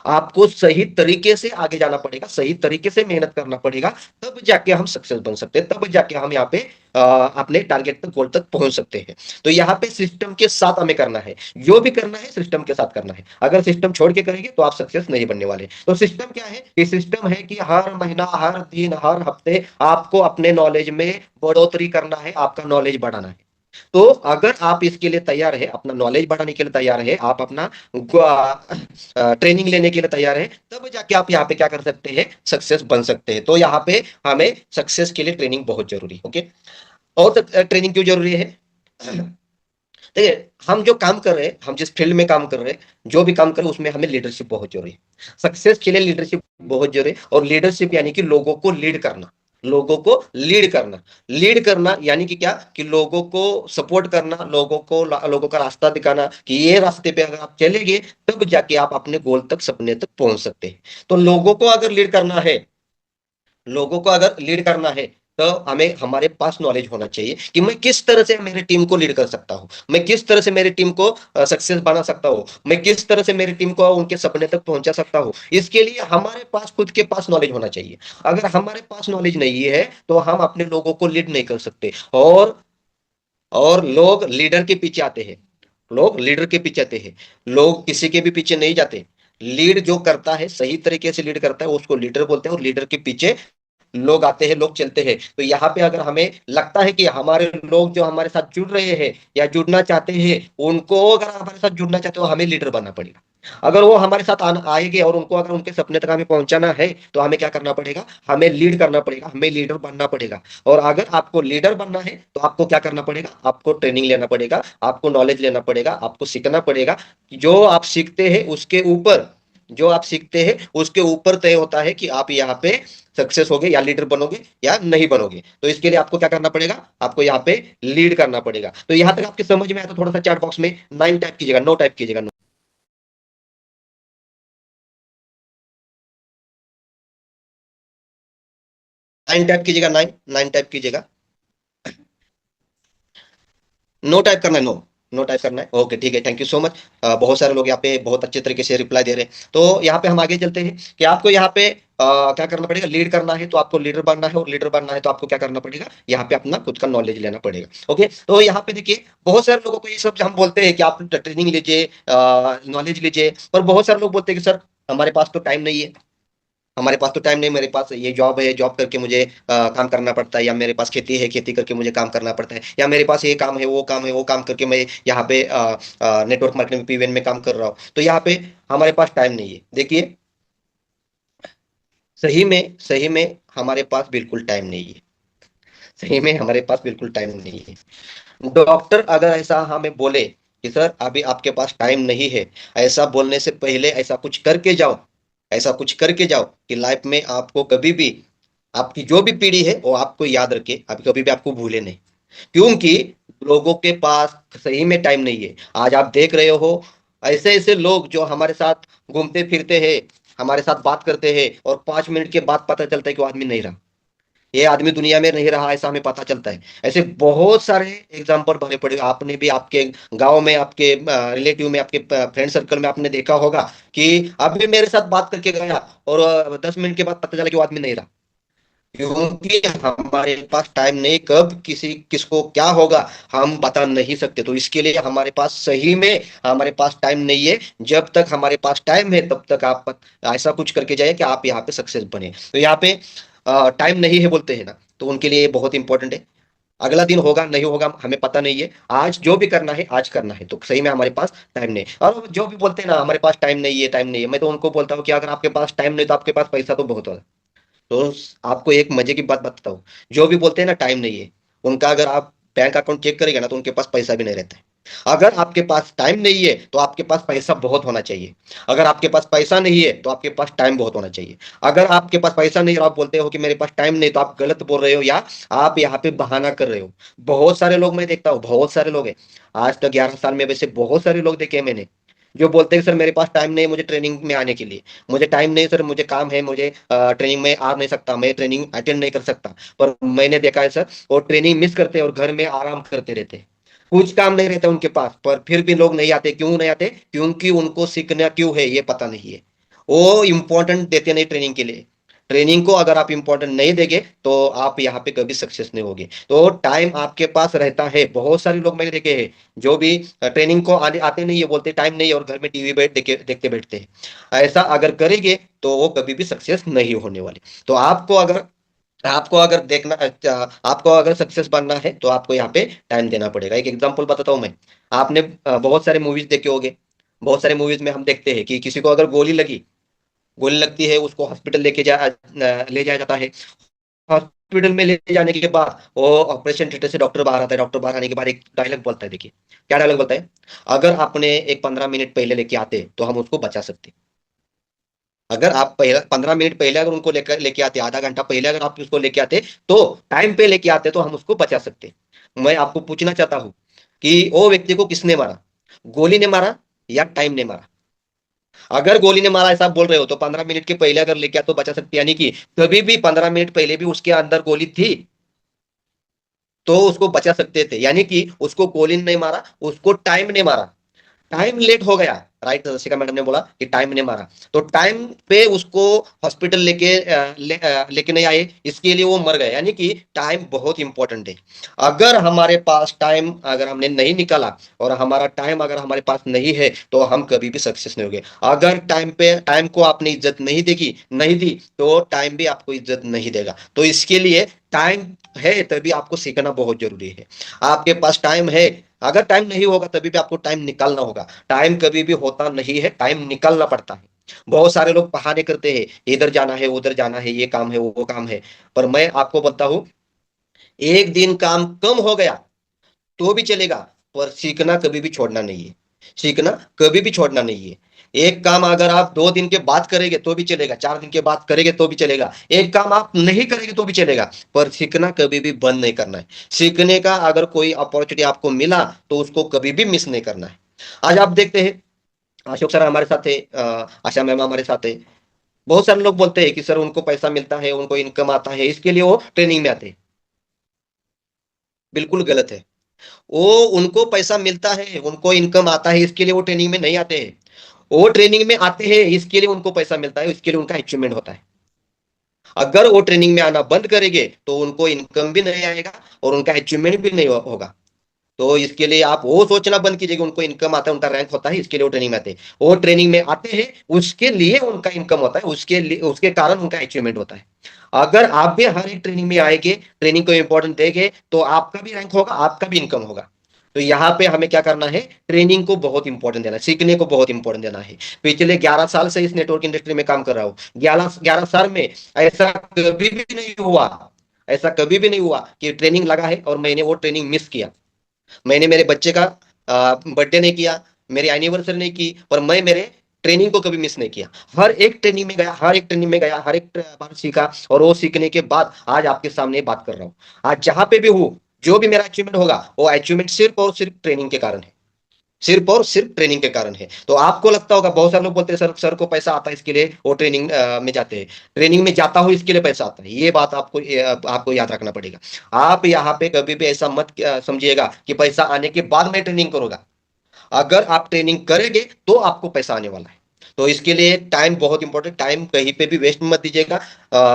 आपको सही तरीके से आगे जाना पड़ेगा, सही तरीके से मेहनत करना पड़ेगा, तब जाके हम सक्सेस बन सकते हैं, तब जाके हम यहाँ पे अपने टारगेट तक, गोल तक पहुंच सकते हैं। तो यहाँ पे सिस्टम के साथ हमें करना है, जो भी करना है सिस्टम के साथ करना है। अगर सिस्टम छोड़ के करेंगे तो आप सक्सेस नहीं बनने वाले। तो सिस्टम क्या है? ये सिस्टम है कि हर महीना, हर दिन, हर हफ्ते आपको अपने नॉलेज में बढ़ोतरी करना है, आपका नॉलेज बढ़ाना है। तो अगर आप इसके लिए तैयार है, अपना नॉलेज बढ़ाने के लिए तैयार है, आप अपना ट्रेनिंग लेने के लिए तैयार है, तब जाके आप यहाँ पे क्या कर सकते हैं? सक्सेस बन सकते हैं। तो यहाँ पे हमें सक्सेस के लिए ट्रेनिंग बहुत जरूरी है। ओके, और ट्रेनिंग क्यों जरूरी है? देखिए, हम जो काम कर रहे हैं, हम जिस फील्ड में काम कर रहे हैं, जो भी काम कर रहे हैं, उसमें हमें लीडरशिप बहुत जरूरी है। सक्सेस के लिए लीडरशिप बहुत जरूरी है। और लीडरशिप यानी कि लोगों को लीड करना, लोगों को लीड करना। लीड करना यानी कि क्या, कि लोगों को सपोर्ट करना, लोगों का रास्ता दिखाना, कि ये रास्ते पे अगर आप चलेंगे तब जाके आप अपने गोल तक, सपने तक पहुंच सकते हैं। तो लोगों को अगर लीड करना है, लोगों को अगर लीड करना है, तो हमें हमारे पास नॉलेज होना चाहिए कि मैं किस तरह से मेरी टीम को लीड कर सकता हूं, मैं किस तरह से मेरी टीम को सक्सेस बना सकता हूं, मैं किस तरह से मेरी टीम को उनके सपने तक पहुंचा सकता हूं। इसके लिए हमारे पास खुद के पास नॉलेज होना चाहिए। अगर हमारे पास नॉलेज नहीं है तो हम अपने लोगों को लीड नहीं कर सकते। और लोग लीडर के पीछे आते हैं, लोग लीडर के पीछे आते हैं, लोग किसी के भी पीछे नहीं जाते। लीड जो करता है, सही तरीके से लीड करता है, उसको लीडर बोलते हैं। और लीडर के पीछे लोग आते हैं, लोग चलते हैं। तो यहाँ पे अगर हमें लगता है कि हमारे लोग जो हमारे साथ जुड़ रहे हैं या जुड़ना चाहते हैं, उनको अगर हमारे साथ जुड़ना चाहते हो, हमें लीडर बनना पड़ेगा। अगर वो हमारे साथ आएंगे और उनको अगर उनके सपने तक हमें पहुंचाना है, तो हमें क्या करना पड़ेगा, हमें लीड करना पड़ेगा, हमें लीडर बनना पड़ेगा। और अगर आपको लीडर बनना है तो आपको क्या करना पड़ेगा, आपको ट्रेनिंग लेना पड़ेगा, आपको नॉलेज लेना पड़ेगा, आपको सीखना पड़ेगा। जो आप सीखते हैं उसके ऊपर, जो आप सीखते हैं उसके ऊपर तय होता है कि आप यहाँ पे सक्सेस होगे या लीडर बनोगे या नहीं बनोगे। तो इसके लिए आपको क्या करना पड़ेगा, आपको यहाँ पे लीड करना पड़ेगा। तो यहाँ तक आपके समझ में आया तो थोड़ा सा चैट बॉक्स में 9 टाइप कीजिएगा, 9 टाइप कीजिएगा। 9 टाइप कीजिएगा, 9 9 टाइप कीजिएगा। नो टाइप करना है, नो, नो टाइप करना है। ओके ठीक है, थैंक यू सो मच। बहुत सारे लोग यहाँ पे बहुत अच्छे तरीके से रिप्लाई दे रहे हैं। तो यहाँ पे हम आगे चलते हैं कि आपको यहाँ पे क्या करना पड़ेगा, लीड करना है तो आपको लीडर बनना है, और लीडर बनना है तो आपको क्या करना पड़ेगा, यहाँ पे अपना खुद का नॉलेज लेना पड़ेगा। ओके, तो यहाँ पे देखिए, बहुत सारे लोगों को ये सब हम बोलते हैं कि आप ट्रेनिंग लीजिए, नॉलेज लीजिए, पर बहुत सारे लोग बोलते हैं कि सर हमारे पास तो टाइम नहीं है, हमारे पास तो टाइम नहीं, मेरे पास ये जॉब है, जॉब करके मुझे काम करना पड़ता है, या मेरे पास खेती है, खेती करके मुझे काम करना पड़ता है, या मेरे पास ये काम है, वो काम है, वो काम करके मैं यहाँ पे नेटवर्क मार्केटिंग पीवीएन में काम कर रहा हूँ। तो यहाँ पे हमारे पास टाइम नहीं है। देखिए, सही में हमारे पास बिल्कुल टाइम नहीं है, सही में हमारे पास बिल्कुल टाइम नहीं है। डॉक्टर अगर ऐसा हमें बोले कि सर अभी आपके पास टाइम नहीं है, ऐसा बोलने से पहले ऐसा कुछ करके जाओ, ऐसा कुछ करके जाओ कि लाइफ में आपको कभी भी, आपकी जो भी पीढ़ी है वो आपको याद रखे, अभी कभी भी आपको भूले नहीं। क्योंकि लोगों के पास सही में टाइम नहीं है। आज आप देख रहे हो, ऐसे ऐसे लोग जो हमारे साथ घूमते फिरते हैं, हमारे साथ बात करते हैं, और 5 मिनट के बाद पता चलता है कि वो आदमी नहीं रहा, ये आदमी दुनिया में नहीं रहा, ऐसा हमें पता चलता है। ऐसे बहुत सारे एग्जाम्पल भरे पड़े, आपने भी आपके गांव में, आपके रिलेटिव में, आपके फ्रेंड सर्कल में आपने देखा होगा कि अभी मेरे साथ बात करके गया और 10 मिनट के बाद पता चला कि वो आदमी नहीं रहा। क्योंकि हमारे पास टाइम नहीं, कब किसी किसको क्या होगा हम बता नहीं सकते। तो इसके लिए हमारे पास सही में, हमारे पास टाइम नहीं है। जब तक हमारे पास टाइम है तब तक आप ऐसा कुछ करके जाइए कि आप यहाँ पे सक्सेस बने। तो यहाँ पे टाइम नहीं है बोलते हैं ना, तो उनके लिए बहुत इंपॉर्टेंट है। अगला दिन होगा नहीं होगा हमें पता नहीं है, आज जो भी करना है आज करना है। तो सही में हमारे पास टाइम नहीं है। और जो भी बोलते हैं ना हमारे पास टाइम नहीं है, टाइम नहीं है, मैं तो उनको बोलता हूँ कि अगर आपके पास टाइम नहीं तो आपके पास पैसा तो बहुत होगा। तो आपको एक मजे की बात बताता हूँ, जो भी बोलते हैं ना टाइम नहीं है, उनका अगर आप बैंक अकाउंट चेक करेंगे ना तो उनके पास पैसा भी नहीं रहता है। अगर आपके पास टाइम नहीं है तो आपके पास पैसा बहुत होना चाहिए। अगर आपके पास पैसा नहीं है तो आपके पास टाइम बहुत होना चाहिए। अगर आपके पास पैसा नहीं है और आप बोलते हो कि मेरे पास टाइम नहीं, तो आप गलत बोल रहे हो, या आप यहाँ पे बहाना कर रहे हो। बहुत सारे लोग मैं देखता हूँ, बहुत सारे लोग हैं, आज तक 11 साल में वैसे बहुत सारे लोग देखे हैं मैंने, जो बोलते हैं कि सर मेरे पास टाइम नहीं है मुझे ट्रेनिंग में आने के लिए, मुझे टाइम नहीं सर, मुझे काम है, मुझे ट्रेनिंग में आ नहीं सकता, मैं ट्रेनिंग अटेंड नहीं कर सकता। पर मैंने देखा है सर, वो ट्रेनिंग मिस करते हैं और घर में आराम करते रहते हैं, कुछ काम नहीं रहता उनके पास, पर फिर भी लोग नहीं आते। क्यों नहीं आते, क्योंकि उनको सीखना क्यों है ये पता नहीं है। वो इंपॉर्टेंट देते नहीं ट्रेनिंग के लिए। ट्रेनिंग को अगर आप इंपॉर्टेंट नहीं देंगे तो आप यहाँ पे कभी सक्सेस नहीं होगे। तो टाइम आपके पास रहता है। बहुत सारे लोग मैंने देखे हैं जो भी ट्रेनिंग को आने आते नहीं है, बोलते टाइम नहीं है, और घर में टीवी बैठ देखते बैठते हैं। ऐसा अगर करेंगे तो वो कभी भी सक्सेस नहीं होने वाले। तो आपको अगर देखना, आपको अगर सक्सेस बनना है तो आपको यहाँ पे टाइम देना पड़ेगा। एक एग्जांपल बताता हूँ मैं। आपने बहुत सारे मूवीज देखे होंगे, बहुत सारे मूवीज में हम देखते हैं कि किसी को अगर गोली लगती है, उसको हॉस्पिटल ले जाया जाता है। हॉस्पिटल में ले जाने के बाद वो ऑपरेशन थिएटर से डॉक्टर बाहर आता है, डॉक्टर बाहर आने के बाद एक डायलॉग बोलता है, देखिए क्या डायलॉग बोलता है, अगर आपने एक 15 मिनट पहले लेके आते तो हम उसको बचा सकते। अगर आप पहले 15 मिनट पहले अगर उनको लेकर लेके आते, आधा घंटा पहले अगर आप उसको लेके आते, तो टाइम पे लेके आते तो हम उसको बचा सकते। मैं आपको पूछना चाहता हूं कि वो व्यक्ति को किसने मारा, गोली ने मारा या टाइम ने मारा? अगर गोली ने मारा ऐसा आप बोल रहे हो, तो 15 मिनट के पहले अगर लेके आते तो बचा सकते, यानी कि कभी भी 15 मिनट पहले भी उसके अंदर गोली थी तो उसको बचा सकते थे, यानी कि उसको गोली ने नहीं मारा, उसको टाइम ने मारा। टाइम लेट हो गया, राइट, रसिका मैडम ने बोला कि टाइम ने मारा, तो टाइम पे उसको हॉस्पिटल लेके नहीं आए, इसके लिए वो मर गए, यानी कि टाइम बहुत इंपॉर्टेंट है। अगर हमारे पास टाइम अगर हमने नहीं निकाला और हमारा टाइम अगर हमारे पास नहीं है तो हम कभी भी सक्सेस नहीं होंगे। अगर टाइम को आपने इज्जत नहीं दी तो टाइम भी आपको इज्जत नहीं देगा। तो इसके लिए टाइम है तभी आपको सीखना बहुत जरूरी है। आपके पास टाइम है, अगर टाइम नहीं होगा तभी भी आपको टाइम निकालना होगा। टाइम कभी भी होता नहीं है, टाइम निकालना पड़ता है। बहुत सारे लोग बहाने करते हैं, इधर जाना है उधर जाना है, ये काम है वो काम है, पर मैं आपको बताता हूं, एक दिन काम कम हो गया तो भी चलेगा, पर सीखना कभी भी छोड़ना नहीं है। सीखना कभी भी छोड़ना नहीं है। एक काम अगर आप 2 दिन के बाद करेंगे तो भी चलेगा, 4 दिन के बाद करेंगे तो भी चलेगा, एक काम आप नहीं करेंगे तो भी चलेगा, पर सीखना कभी भी बंद नहीं करना है। सीखने का अगर कोई अपॉर्चुनिटी आपको मिला तो उसको कभी भी मिस नहीं करना है। आज आप देखते हैं, अशोक सर हमारे साथ है, आशा मैम हमारे साथ है। बहुत सारे लोग बोलते हैं कि सर उनको पैसा मिलता है, उनको इनकम आता है, इसके लिए वो ट्रेनिंग में आते हैं। बिल्कुल गलत है। वो उनको पैसा मिलता है, उनको इनकम आता है, इसके लिए वो ट्रेनिंग में नहीं आते हैं। वो ट्रेनिंग में आते हैं इसके लिए उनको पैसा मिलता है, इसके लिए उनका अचीवमेंट होता है। अगर वो ट्रेनिंग में आना बंद करेंगे तो उनको इनकम भी नहीं आएगा और उनका अचीवमेंट भी नहीं होगा। तो इसके लिए आप वो सोचना बंद कीजिए कि उनको इनकम आता है, उनका रैंक होता है, इसके लिए वो ट्रेनिंग में आते हैं। वो ट्रेनिंग में आते हैं उसके लिए उनका इनकम होता है, उसके लिए उसके कारण उनका अचीवमेंट होता है। अगर आप भी हर एक ट्रेनिंग में आएंगे, ट्रेनिंग को इंपॉर्टेंट देंगे, तो आपका भी रैंक होगा, आपका भी इनकम होगा। तो यहाँ पे हमें क्या करना है, ट्रेनिंग को बहुत इंपॉर्टेंट देना है, सीखने को बहुत इंपॉर्टेंट देना है। पिछले 11 साल से इस नेटवर्क इंडस्ट्री में काम कर रहा हूँ। 11 साल में ऐसा कभी भी नहीं हुआ, ऐसा कभी भी नहीं हुआ कि ट्रेनिंग लगा है और मैंने वो ट्रेनिंग मिस किया। मैंने मेरे बच्चे का बर्थडे नहीं किया, मेरी एनिवर्सरी नहीं की, पर मैं मेरे ट्रेनिंग को कभी मिस नहीं किया। हर एक ट्रेनिंग में गया, हर एक ट्रेनिंग में गया, हर एक बार सीखा, और वो सीखने के बाद आज आपके सामने बात कर रहा हूँ। आज जहां पे भी हूँ, जो भी मेरा अचीवमेंट होगा वो अचीवमेंट सिर्फ और सिर्फ ट्रेनिंग के कारण है, सिर्फ और सिर्फ ट्रेनिंग के कारण है। तो आपको लगता होगा, बहुत सारे लोग बोलते हैं सर सर को पैसा आता है इसके लिए वो ट्रेनिंग में जाते हैं, ट्रेनिंग में जाता हूँ इसके लिए पैसा आता है, ये बात आपको याद रखना पड़ेगा। आप यहाँ पे कभी भी ऐसा मत समझिएगा कि पैसा आने के बाद मैं ट्रेनिंग करूंगा। अगर आप ट्रेनिंग करेंगे तो आपको पैसा आने वाला है। तो इसके लिए टाइम बहुत इंपॉर्टेंट, टाइम कहीं पे भी वेस्ट मत दीजिएगा।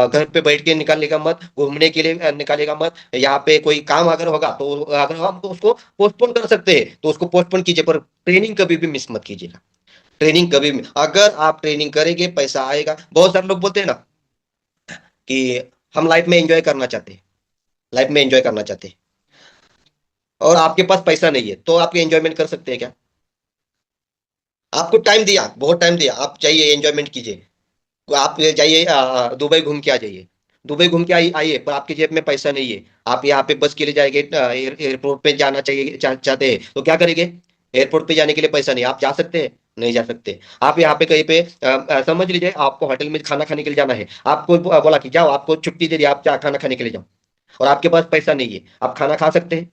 घर पे बैठ के निकालेगा मत, घूमने के लिए निकालेगा मत। यहाँ पे कोई काम अगर होगा तो अगर हम तो उसको पोस्टपोन कर सकते हैं तो उसको पोस्टपोन कीजिए, पर ट्रेनिंग कभी भी मिस मत कीजिएगा। ट्रेनिंग कभी भी, अगर आप ट्रेनिंग करेंगे पैसा आएगा। बहुत सारे लोग बोलते हैं ना कि हम लाइफ में एंजॉय करना चाहते हैं, लाइफ में एंजॉय करना चाहते हैं, और आपके पास पैसा नहीं है, तो आप एंजॉयमेंट कर सकते हैं क्या? आपको टाइम दिया, बहुत टाइम दिया, आप जाइए एंजॉयमेंट कीजिए। तो आप जाइए दुबई घूम के आ जाइए। दुबई घूम के आइए, पर आपकी जेब में पैसा नहीं है। आप यहाँ पे बस के लिए जाएंगे, एयरपोर्ट पे जाना चाहिए चाहते हैं तो क्या करेंगे? एयरपोर्ट पे जाने के लिए पैसा नहीं, आप जा सकते हैं? नहीं जा सकते। आप यहाँ पे कहीं पे समझ लीजिए आपको होटल में खाना खाने के लिए जाना है, आपको बोला कि जाओ, आपको छुट्टी दे दी, आप खाना खाने के लिए जाओ, और आपके पास पैसा नहीं है, आप खाना खा सकते हैं?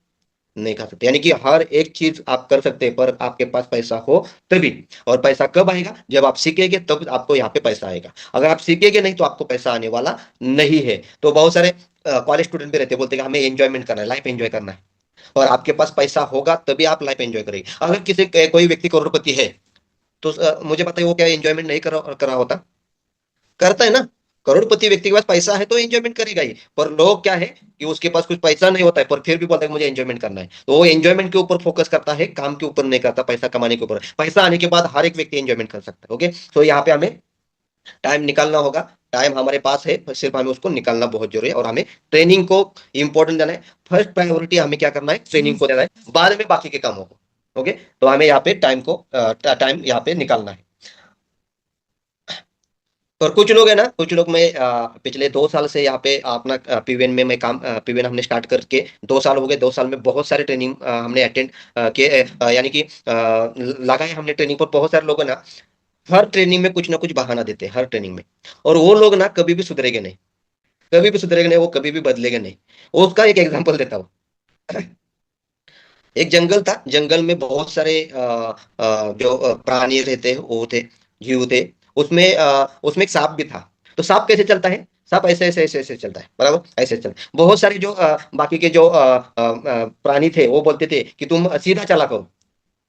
नहीं खा सकते। यानी कि हर एक चीज आप कर सकते हैं, पर आपके पास पैसा हो तभी। और पैसा कब आएगा? जब आप सीखेंगे तब आपको यहाँ पे पैसा आएगा। अगर आप सीखेंगे नहीं तो आपको पैसा आने वाला नहीं है। तो बहुत सारे कॉलेज स्टूडेंट भी रहते हैं, बोलते हैं कि हमें एंजॉयमेंट करना है, लाइफ एंजॉय करना है। और आपके पास पैसा होगा तभी आप लाइफ एंजॉय करेंगे। अगर कोई व्यक्ति करोड़पति है तो मुझे पता है वो क्या एंजॉयमेंट नहीं करा होता? करता है ना। करोड़पति व्यक्ति के पास पैसा है तो एंजॉयमेंट करेगा ही, पर लोग क्या है कि उसके पास कुछ पैसा नहीं होता है पर फिर भी बोलता है कि मुझे एंजॉयमेंट करना है, तो वो एंजॉयमेंट के ऊपर फोकस करता है, काम के ऊपर नहीं करता, पैसा कमाने के ऊपर। पैसा आने के बाद हर एक व्यक्ति एंजॉयमेंट कर सकता है। ओके, तो यहाँ पे हमें टाइम निकालना होगा। टाइम हमारे पास है, सिर्फ हमें उसको निकालना बहुत जरूरी है, और हमें ट्रेनिंग को इंपॉर्टेंट देना है। फर्स्ट प्रायोरिटी हमें क्या करना है, ट्रेनिंग को देना है, बाद में बाकी के कामों को। ओके, तो हमें यहाँ पे टाइम यहाँ पे निकालना है। और कुछ लोग है ना, कुछ लोग, मैं पिछले 2 साल से यहाँ पे अपना पीवीएन में मैं काम, पीवीएन हमने स्टार्ट करके 2 साल हो गए। 2 साल में बहुत सारे ट्रेनिंग हमने अटेंड किए, यानी कि लगाए हमने ट्रेनिंग पर। बहुत सारे लोग है ना, हर ट्रेनिंग में कुछ ना कुछ बहाना देते हैं, हर ट्रेनिंग में। और वो लोग ना कभी भी सुधरेंगे नहीं, कभी भी सुधरेंगे नहीं, वो कभी भी बदलेंगे नहीं। उसका एक एग्जांपल देता हूँ। एक जंगल था, जंगल में बहुत सारे जो प्राणी रहते हैं, वो थे, जीव थे। उसमें एक सांप भी था। तो सांप कैसे चलता है? सांप ऐसे ऐसे ऐसे ऐसे चलता है, बराबर ऐसे चलता है। बहुत सारे जो बाकी के जो प्राणी थे, वो बोलते थे कि तुम सीधा चला करो,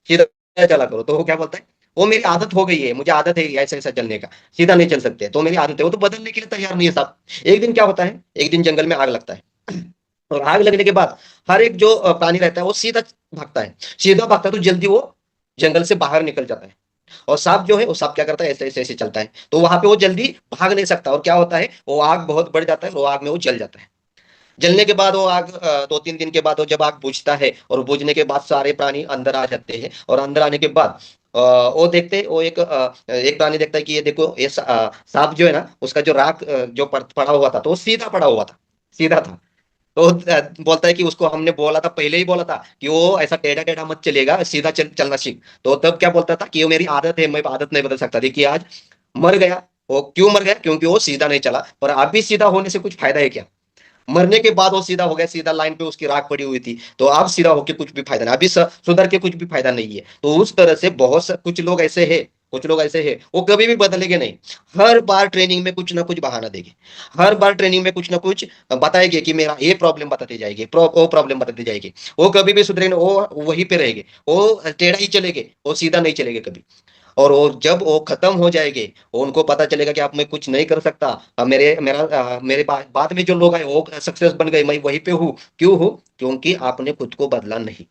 सीधा चला करो। तो वो क्या बोलता है, वो मेरी आदत हो गई है, मुझे आदत है ऐसा ऐसा चलने का, सीधा नहीं चल सकते, तो मेरी आदत है। वो तो बदलने के लिए तैयार नहीं है साहब। एक दिन क्या होता है, एक दिन जंगल में आग लगता है। और आग लगने के बाद हर एक जो प्राणी रहता है वो सीधा भागता है, सीधा भागता है, तो जल्दी वो जंगल से बाहर निकल जाता है। और सांप जो है, वो सांप क्या करता है, ऐसे ऐसे ऐसे चलता है, तो वहां पे वो जल्दी भाग नहीं सकता। और क्या होता है, वो आग बहुत बढ़ जाता है, वो आग में वो जल जाता है। जलने के बाद वो आग 2-3 दिन के बाद वो जब आग बुझता है, और बुझने के बाद सारे प्राणी अंदर आ जाते हैं। और अंदर आने के बाद वो देखते, वो एक प्राणी देखता है कि ये देखो, ये सांप जो है ना, उसका जो राख जो पड़ा हुआ था, तो वो सीधा पड़ा हुआ था, सीधा था। तो बोलता है कि उसको हमने बोला था, पहले ही बोला था कि वो ऐसा टेढ़ा टेढ़ा मत चलेगा, सीधा चलना सीख। तो तब क्या बोलता था कि ये मेरी आदत है, मैं आदत नहीं बदल सकता। देखिए आज मर गया। वो क्यों मर गया? क्योंकि वो सीधा नहीं चला। पर अभी सीधा होने से कुछ फायदा है क्या? मरने के बाद वो सीधा हो गया, सीधा लाइन पे उसकी राख पड़ी हुई थी, तो अब सीधा होके कुछ भी फायदा नहीं, अभी सुधर के कुछ भी फायदा नहीं है। तो उस तरह से बहुत कुछ लोग ऐसे हैं, कुछ लोग ऐसे हैं, वो कभी भी बदलेंगे नहीं। हर बार ट्रेनिंग में कुछ ना कुछ बहाना देंगे, हर बार ट्रेनिंग में कुछ ना कुछ बताएंगे कि मेरा ये प्रॉब्लम बताते जाएगी, वो प्रॉब्लम बताते जाएगी। वो कभी भी सुधरेंगे, वो वहीं पे रहेंगे, वो टेढ़ा ही चलेंगे, वो सीधा नहीं चलेंगे कभी। और वो जब वो खत्म हो जाएंगे, वो उनको पता चलेगा कि आप, मैं कुछ नहीं कर सकता। मेरे बाद में जो लोग आए वो सक्सेस बन गए, मैं वहीं पे हूँ। क्यों हूँ? क्योंकि आपने खुद को बदला नहीं।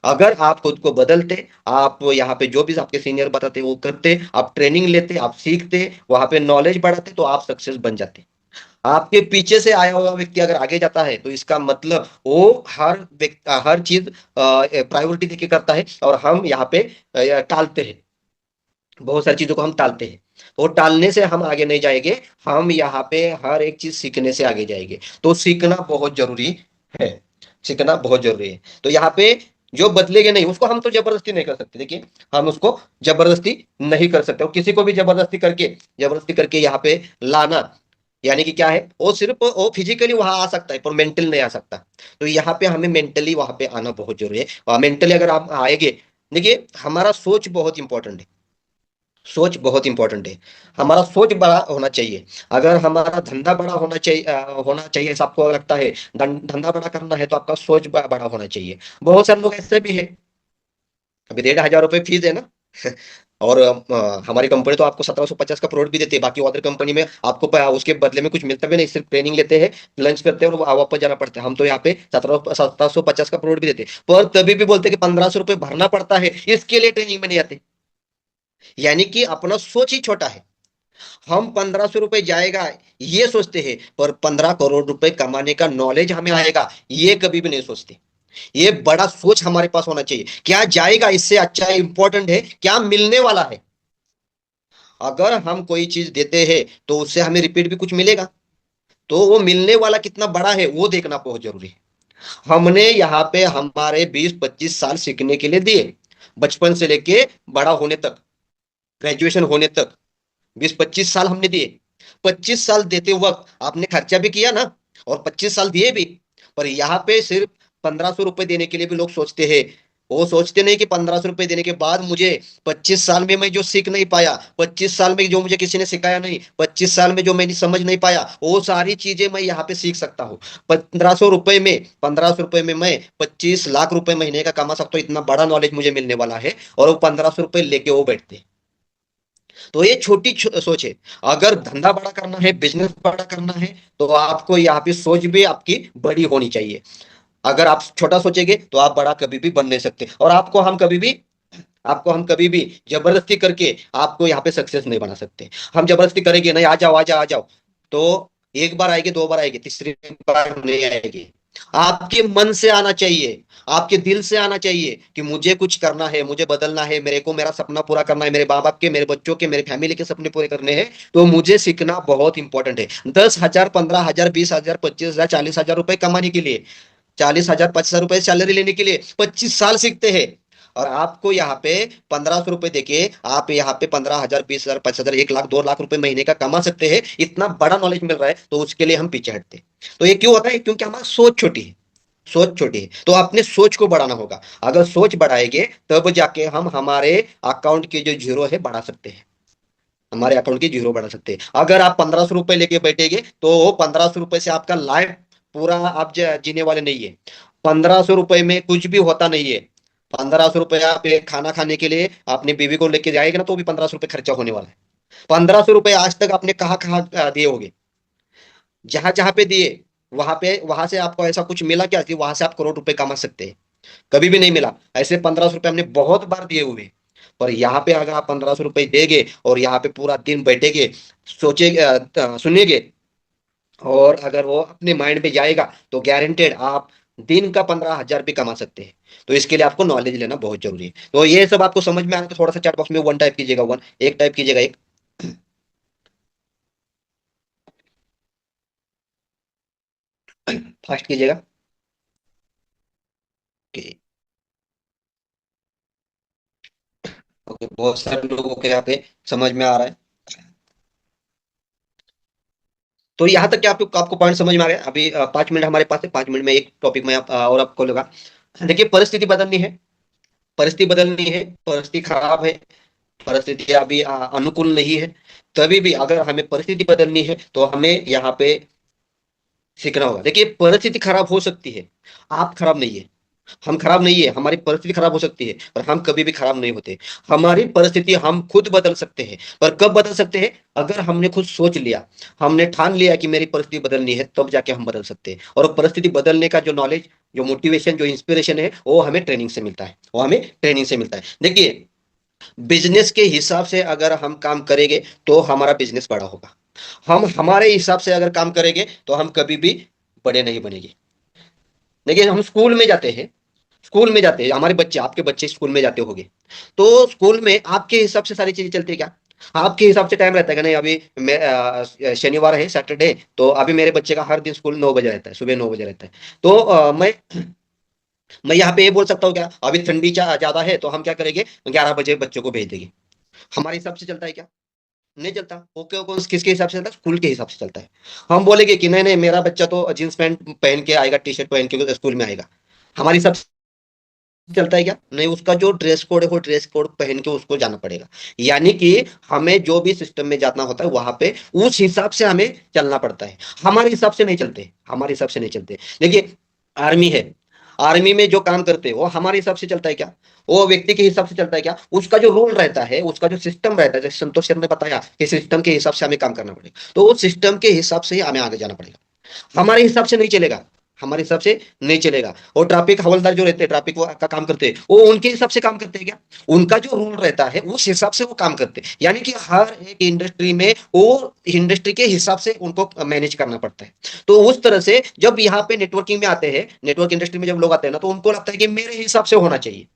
अगर आप खुद को बदलते, आप यहाँ पे जो भी आपके सीनियर बताते वो करते, आप ट्रेनिंग लेते, आप सीखते, वहां पे नॉलेज बढ़ाते, तो आप सक्सेस बन जाते। आपके पीछे से आया हुआ व्यक्ति अगर आगे जाता है, तो इसका मतलब वो हर चीज प्रायोरिटी देके करता है, और हम यहाँ पे टालते हैं, बहुत सारी चीजों को हम टालते हैं। तो टालने से हम आगे नहीं जाएंगे, हम यहाँ पे हर एक चीज सीखने से आगे जाएंगे। तो सीखना बहुत जरूरी है, सीखना बहुत जरूरी है। तो यहाँ पे जो बदलेगा नहीं, उसको हम तो जबरदस्ती नहीं कर सकते। देखिए, हम उसको जबरदस्ती नहीं कर सकते, और किसी को भी जबरदस्ती करके यहाँ पे लाना, यानी कि क्या है, वो सिर्फ वो फिजिकली वहां आ सकता है, पर मेंटल नहीं आ सकता। तो यहाँ पे हमें मेंटली वहां पे आना बहुत जरूरी है। मेंटली अगर आप आएंगे, देखिए हमारा सोच बहुत इंपॉर्टेंट है, सोच बहुत इंपॉर्टेंट है। हमारा सोच बड़ा होना चाहिए। अगर हमारा धंधा बड़ा होना चाहिए ऐसा आपको लगता है, धंधा बड़ा करना है, तो आपका सोच बड़ा होना चाहिए। बहुत सारे लोग ऐसे भी है, अभी 1,500 रुपये फीस है ना। और हमारी कंपनी तो आपको 1750 का प्रोडक्ट भी देती है। बाकी अदर कंपनी में आपको उसके बदले में कुछ मिलता भी नहीं, सिर्फ ट्रेनिंग लेते हैं, लंच करते हैं, और वापस जाना पड़ता है। हम तो यहाँ पे 1750 का प्रोडक्ट भी देते हैं, पर तभी भी बोलते हैं कि 1,500 रुपये भरना पड़ता है, इसके लिए ट्रेनिंग में नहीं आते। यानी कि अपना सोच ही छोटा है। हम 1,500 रुपये जाएगा ये सोचते हैं, पर 15 करोड़ रुपए कमाने का नॉलेज हमें आएगा ये कभी भी नहीं सोचते। ये बड़ा सोच हमारे पास होना चाहिए, क्या जाएगा इससे अच्छा इंपॉर्टेंट है क्या मिलने वाला है। अगर हम कोई चीज देते हैं, तो उससे हमें रिपीट भी कुछ मिलेगा, तो वो मिलने वाला कितना बड़ा है वो देखना बहुत जरूरी है। हमने यहाँ पे हमारे 20-25 साल सीखने के लिए दिए, बचपन से लेके बड़ा होने तक, ग्रेजुएशन होने तक 20-25 साल हमने दिए। 25 साल देते वक्त आपने खर्चा भी किया ना, और 25 साल दिए भी। पर यहाँ पे सिर्फ 1,500 रुपए देने के लिए भी लोग सोचते हैं। वो सोचते नहीं कि 1,500 रुपए देने के बाद मुझे 25 साल में मैं जो सीख नहीं पाया, 25 साल में जो मुझे किसी ने सिखाया नहीं, 25 साल में जो मैंने समझ नहीं पाया, वो सारी चीजें मैं यहाँ पे सीख सकता हूँ। 1,500 रुपए में मैं 25 लाख रुपए महीने का कमा सकता हूँ, इतना बड़ा नॉलेज मुझे मिलने वाला है। और वो 1,500 रुपए लेके वो बैठते हैं। तो ये छोटी सोच है। अगर धंधा बड़ा करना है, बिजनेस बड़ा करना है, तो आपको यहाँ पे सोच भी आपकी बड़ी होनी चाहिए। अगर आप छोटा सोचेंगे, तो आप बड़ा कभी भी बन नहीं सकते। और आपको हम कभी भी जबरदस्ती करके आपको यहाँ पे सक्सेस नहीं बना सकते। हम जबरदस्ती करेंगे नहीं, आ जाओ आ जाओ आ जाओ, तो एक बार आएगी, 2 बार आएगी, तीसरी बार नहीं आएगी। आपके मन से आना चाहिए, आपके दिल से आना चाहिए कि मुझे कुछ करना है, मुझे बदलना है, मेरे को मेरा सपना पूरा करना है, मेरे माँ बाप के, मेरे बच्चों के, मेरे फैमिली के सपने पूरे करने हैं। तो मुझे सीखना बहुत इंपॉर्टेंट है। 10,000, 15,000, 20,000, 25,000, 40,000 रुपए कमाने के लिए, 40,000, 50,000 रुपए सैलरी लेने के लिए 25 साल सीखते हैं। और आपको यहाँ पे 1,500 रुपए देके आप यहाँ पे 15,000, 20,000, 25,000, 1 लाख, 2 लाख रुपए महीने का कमा सकते हैं। इतना बड़ा नॉलेज मिल रहा है, तो उसके लिए हम पीछे हटते हैं। तो ये क्यों होता है? क्योंकि हमारी सोच छोटी है। सोच छोटी है, तो अपने सोच को बढ़ाना होगा। अगर सोच बढ़ाएंगे तब जाके हम हमारे अकाउंट की जो जीरो है बढ़ा सकते हैं, हमारे अकाउंट की जीरो बढ़ा सकते हैं। अगर आप 1,500 रुपए लेके बैठेंगे तो 1,500 रुपए से आपका लाइफ पूरा आप जीने वाले नहीं है। 1,500 रुपए में कुछ भी होता नहीं है। 1,500 रुपए आप एक खाना खाने के लिए अपनी बीवी को लेके जाएंगे ना, तो भी 1,500 रुपए खर्चा होने वाला है। 1,500 रुपए आज तक आपने कहाँ कहाँ दिए होंगे? जहां जहां पे दिए, वहां पे, वहां से आपको ऐसा कुछ मिला क्या कि वहां से आप करोड़ रुपए कमा सकते हैं? कभी भी नहीं मिला। ऐसे 1,500 रुपए हमने बहुत बार दिए हुए। पर यहाँ पे अगर आप 1,500 रुपए देंगे और यहाँ पे पूरा दिन बैठेंगे, सुनेंगे, और अगर वो अपने माइंड में जाएगा, तो गारंटेड आप दिन का 15,000 भी कमा सकते हैं। तो इसके लिए आपको नॉलेज लेना बहुत जरूरी है। तो ये सब आपको समझ में आए तो थोड़ा सा चैट बॉक्स में वन टाइप कीजिएगा, वन एक टाइप कीजिएगा, एक फास्ट कीजिएगा। ओके। ओके, बहुत सारे लोगों के यहाँ पे समझ में आ रहा है। तो यहाँ तक कि आपको आपको पॉइंट समझ में आ गया। अभी 5 मिनट हमारे पास है, 5 मिनट में एक टॉपिक में और आपको लगा। देखिए, परिस्थिति बदलनी है, परिस्थिति बदलनी है, परिस्थिति खराब है, परिस्थिति अभी अनुकूल नहीं है। तभी भी अगर हमें परिस्थिति बदलनी है तो हमें यहाँ पे सीखना होगा। देखिए, परिस्थिति खराब हो सकती है, आप खराब नहीं है, हम खराब नहीं है, हमारी परिस्थिति खराब हो सकती है, पर हम कभी भी खराब नहीं होते। हमारी परिस्थिति हम खुद बदल सकते हैं। पर कब बदल सकते हैं? अगर हमने खुद सोच लिया, हमने ठान लिया कि मेरी परिस्थिति बदलनी है, तब जाके हम बदल सकते हैं। और परिस्थिति बदलने का जो नॉलेज, जो मोटिवेशन, जो इंस्पिरेशन है, वो हमें ट्रेनिंग से मिलता है, वो हमें ट्रेनिंग से मिलता है। देखिए, बिजनेस के हिसाब से अगर हम काम करेंगे तो हमारा बिजनेस बड़ा होगा। हम हमारे हिसाब से अगर काम करेंगे तो हम कभी भी बड़े नहीं बनेंगे। देखिए, हम स्कूल में जाते हैं, स्कूल में जाते हैं, हमारे बच्चे, आपके बच्चे स्कूल में जाते होंगे। तो स्कूल में आपके हिसाब से सारी चीजें चलती है क्या? आपके हिसाब से टाइम रहता है कि नहीं? अभी मैं शनिवार है, सैटरडे, तो अभी मेरे बच्चे का हर दिन स्कूल 9 बजे रहता है, सुबह 9 बजे रहता है। तो मैं यहाँ पे ये बोल सकता हूँ क्या? अभी ठंडी ज्यादा है तो हम क्या करेंगे? 11 बजे बच्चों को भेज देंगे। हमारे हिसाब से चलता है क्या? नहीं चलता। ओके, कौन किसके हिसाब से चलता है? स्कूल के हिसाब से चलता है। हम बोलेंगे कि नहीं नहीं, मेरा बच्चा तो जींस पैंट पहन के आएगा, टी शर्ट पहन के स्कूल में आएगा। हमारे हिसाब से चलता है क्या? नहीं, उसका जो ड्रेस कोड है वो ड्रेस कोड पहन के उसको जाना पड़ेगा। यानी कि हमें जो भी सिस्टम में जाना होता है वहां पे उस हिसाब से हमें चलना पड़ता है। हमारे हिसाब से नहीं चलते, हमारे हिसाब से नहीं चलते। देखिए, आर्मी है, आर्मी में जो काम करते हैं वो हमारे हिसाब से चलता है क्या? वो व्यक्ति के हिसाब से चलता है क्या? उसका जो रूल रहता है, उसका जो सिस्टम रहता है, जैसे संतोष सर ने बताया कि सिस्टम के हिसाब से हमें काम करना पड़ेगा, तो उस सिस्टम के हिसाब से ही हमें आगे जाना पड़ेगा। हमारे हिसाब से नहीं चलेगा, हमारे हिसाब से नहीं चलेगा। और ट्रैफिक हवलदार जो रहते हैं, ट्रैफिक का काम करते हैं, वो उनके हिसाब से काम करते हैं क्या? उनका जो रूल रहता है उस हिसाब से वो काम करते हैं। यानी कि हर एक इंडस्ट्री में वो इंडस्ट्री के हिसाब से उनको मैनेज करना पड़ता है। तो उस तरह से जब यहाँ पे नेटवर्किंग में आते हैं, नेटवर्क इंडस्ट्री में जब लोग आते हैं ना, तो उनको लगता है कि मेरे हिसाब से होना चाहिए,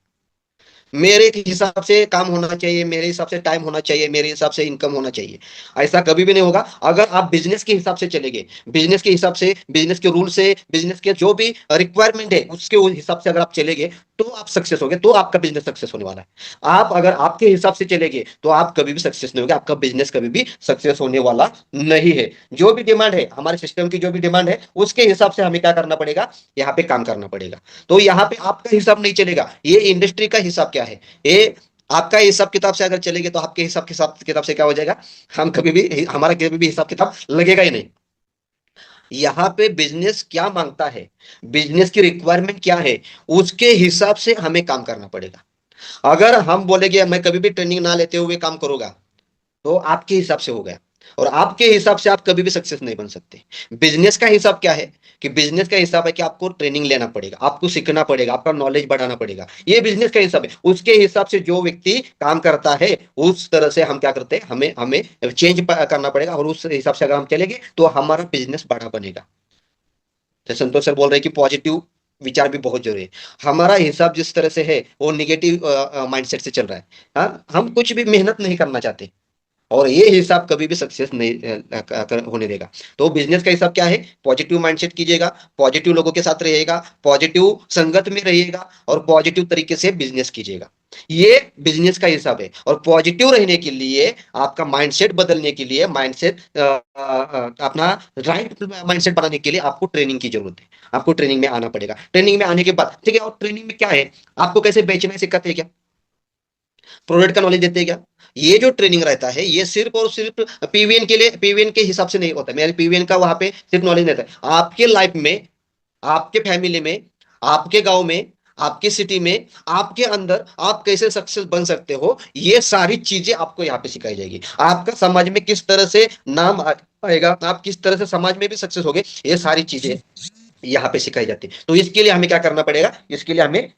मेरे हिसाब से काम होना चाहिए, मेरे हिसाब से टाइम होना चाहिए, मेरे हिसाब से इनकम होना चाहिए। ऐसा कभी भी नहीं होगा। अगर आप बिजनेस के हिसाब से चलेंगे, बिजनेस के हिसाब से, बिजनेस के रूल से, बिजनेस के जो भी रिक्वायरमेंट है उसके हिसाब से अगर आप चलेंगे, तो आप सक्सेस होगे, तो आपका बिजनेस सक्सेस होने वाला है। आप अगर आपके हिसाब से चलेंगे तो आप कभी भी सक्सेस नहीं होगे, आपका बिजनेस कभी भी सक्सेस होने वाला नहीं है। जो भी डिमांड है, हमारे सिस्टम की जो भी डिमांड है, उसके हिसाब से हमें क्या करना पड़ेगा? यहाँ पे काम करना पड़ेगा। तो यहाँ पे आपका हिसाब नहीं चलेगा, ये इंडस्ट्री का हिसाब क्या है, ये आपका हिसाब किताब से अगर चलेंगे तो आपके हिसाब किताब से क्या हो जाएगा? हम कभी भी, हमारा कभी भी हिसाब किताब लगेगा ही नहीं। यहाँ पे बिजनेस क्या मांगता है, बिजनेस की रिक्वायरमेंट क्या है, उसके हिसाब से हमें काम करना पड़ेगा। अगर हम बोलेंगे मैं कभी भी ट्रेनिंग ना लेते हुए काम करूंगा, तो आपके हिसाब से हो गया, और आपके हिसाब से आप कभी भी सक्सेस नहीं बन सकते। बिजनेस का हिसाब क्या है? कि बिजनेस का हिसाब है कि आपको ट्रेनिंग लेना पड़ेगा, आपको सीखना पड़ेगा, आपका नॉलेज बढ़ाना पड़ेगा। ये बिजनेस का हिसाब है। उसके हिसाब से जो व्यक्ति काम करता है, उस तरह से हम क्या करते हैं, हमें हमें चेंज करना पड़ेगा, और उस हिसाब से अगर हम चलेंगे तो हमारा बिजनेस बड़ा बनेगा। तो संतोष सर बोल रहे हैं कि पॉजिटिव विचार भी बहुत जरूरी है। हमारा हिसाब जिस तरह से है वो निगेटिव माइंडसेट से चल रहा है। हाँ, हम कुछ भी मेहनत नहीं करना चाहते और ये हिसाब कभी भी सक्सेस नहीं होने देगा। तो बिजनेस का हिसाब क्या है? पॉजिटिव माइंडसेट कीजिएगा, पॉजिटिव लोगों के साथ रहिएगा, पॉजिटिव संगत में रहिएगा और पॉजिटिव तरीके से बिजनेस कीजिएगा। ये बिजनेस का हिसाब है। और पॉजिटिव रहने के लिए, आपका माइंडसेट बदलने के लिए, माइंडसेट अपना राइट माइंडसेट बनाने के लिए आपको ट्रेनिंग की जरूरत है। आपको ट्रेनिंग में आना पड़ेगा। ट्रेनिंग में आने के बाद ठीक है, और ट्रेनिंग में क्या है, आपको कैसे बेचना है सिखाते हैं क्या? प्रोडक्ट का नॉलेज देते हैं क्या? ये जो ट्रेनिंग रहता है ये सिर्फ और सिर्फ पीवीएन के लिए, पीवीएन के हिसाब से नहीं होता। मेरे पीवीएन का वहां पे सिर्फ नॉलेज रहता है। आपके लाइफ में, आपके फैमिली में, आपके गांव में, आपकी सिटी में, आपके अंदर आप कैसे सक्सेस बन सकते हो, ये सारी चीजें आपको यहाँ पे सिखाई जाएगी। आपका समाज में किस तरह से नाम आएगा, आप किस तरह से समाज में भी सक्सेस होगे, ये सारी चीजें यहाँ पे सिखाई जाती है। तो इसके लिए हमें क्या करना पड़ेगा? इसके लिए हमें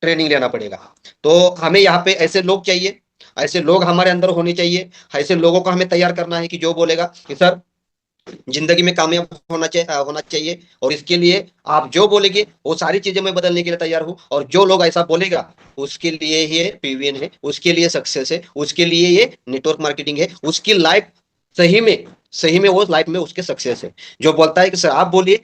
ट्रेनिंग लेना पड़ेगा। तो हमें यहाँ पे ऐसे लोग चाहिए, ऐसे लोग हमारे अंदर होने चाहिए। ऐसे लोगों को हमें तैयार करना है कि जो बोलेगा कि सर जिंदगी में कामयाब होना चाहिए, और इसके लिए आप जो बोलेंगे वो सारी चीजें मैं बदलने के लिए तैयार हूं। और जो लोग ऐसा बोलेगा उसके लिए ये पीवीएन है, उसके लिए सक्सेस है, उसके लिए ये नेटवर्क मार्केटिंग है, उसकी लाइफ सही में वो लाइफ में उसके सक्सेस है। जो बोलता है कि सर आप बोलिए,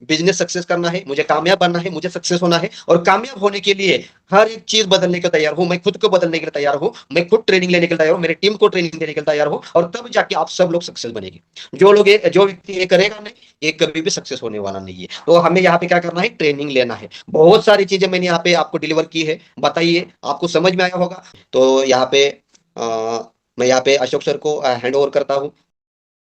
बिजनेस सक्सेस करना है, मुझे कामयाब बनना है, मुझे सक्सेस होना है, और कामयाब होने के लिए हर एक चीज बदलने को तैयार हूं, मैं खुद को बदलने के लिए तैयार हूं, मैं खुद ट्रेनिंग लेने के लिए तैयार हूं, मेरी टीम को ट्रेनिंग देने के लिए तैयार हूं, और तब जाके आप सब लोग सक्सेस बनेंगे। जो व्यक्ति ये करेगा नहीं, ये कभी भी सक्सेस होने वाला नहीं है। तो हमें यहाँ पे क्या करना है? ट्रेनिंग लेना है। बहुत सारी चीजें मैंने यहाँ पे आपको डिलीवर की है, बताइए आपको समझ में आया होगा। तो यहाँ पे मैं यहाँ पे अशोक सर को हैंड ओवर करता हूँ।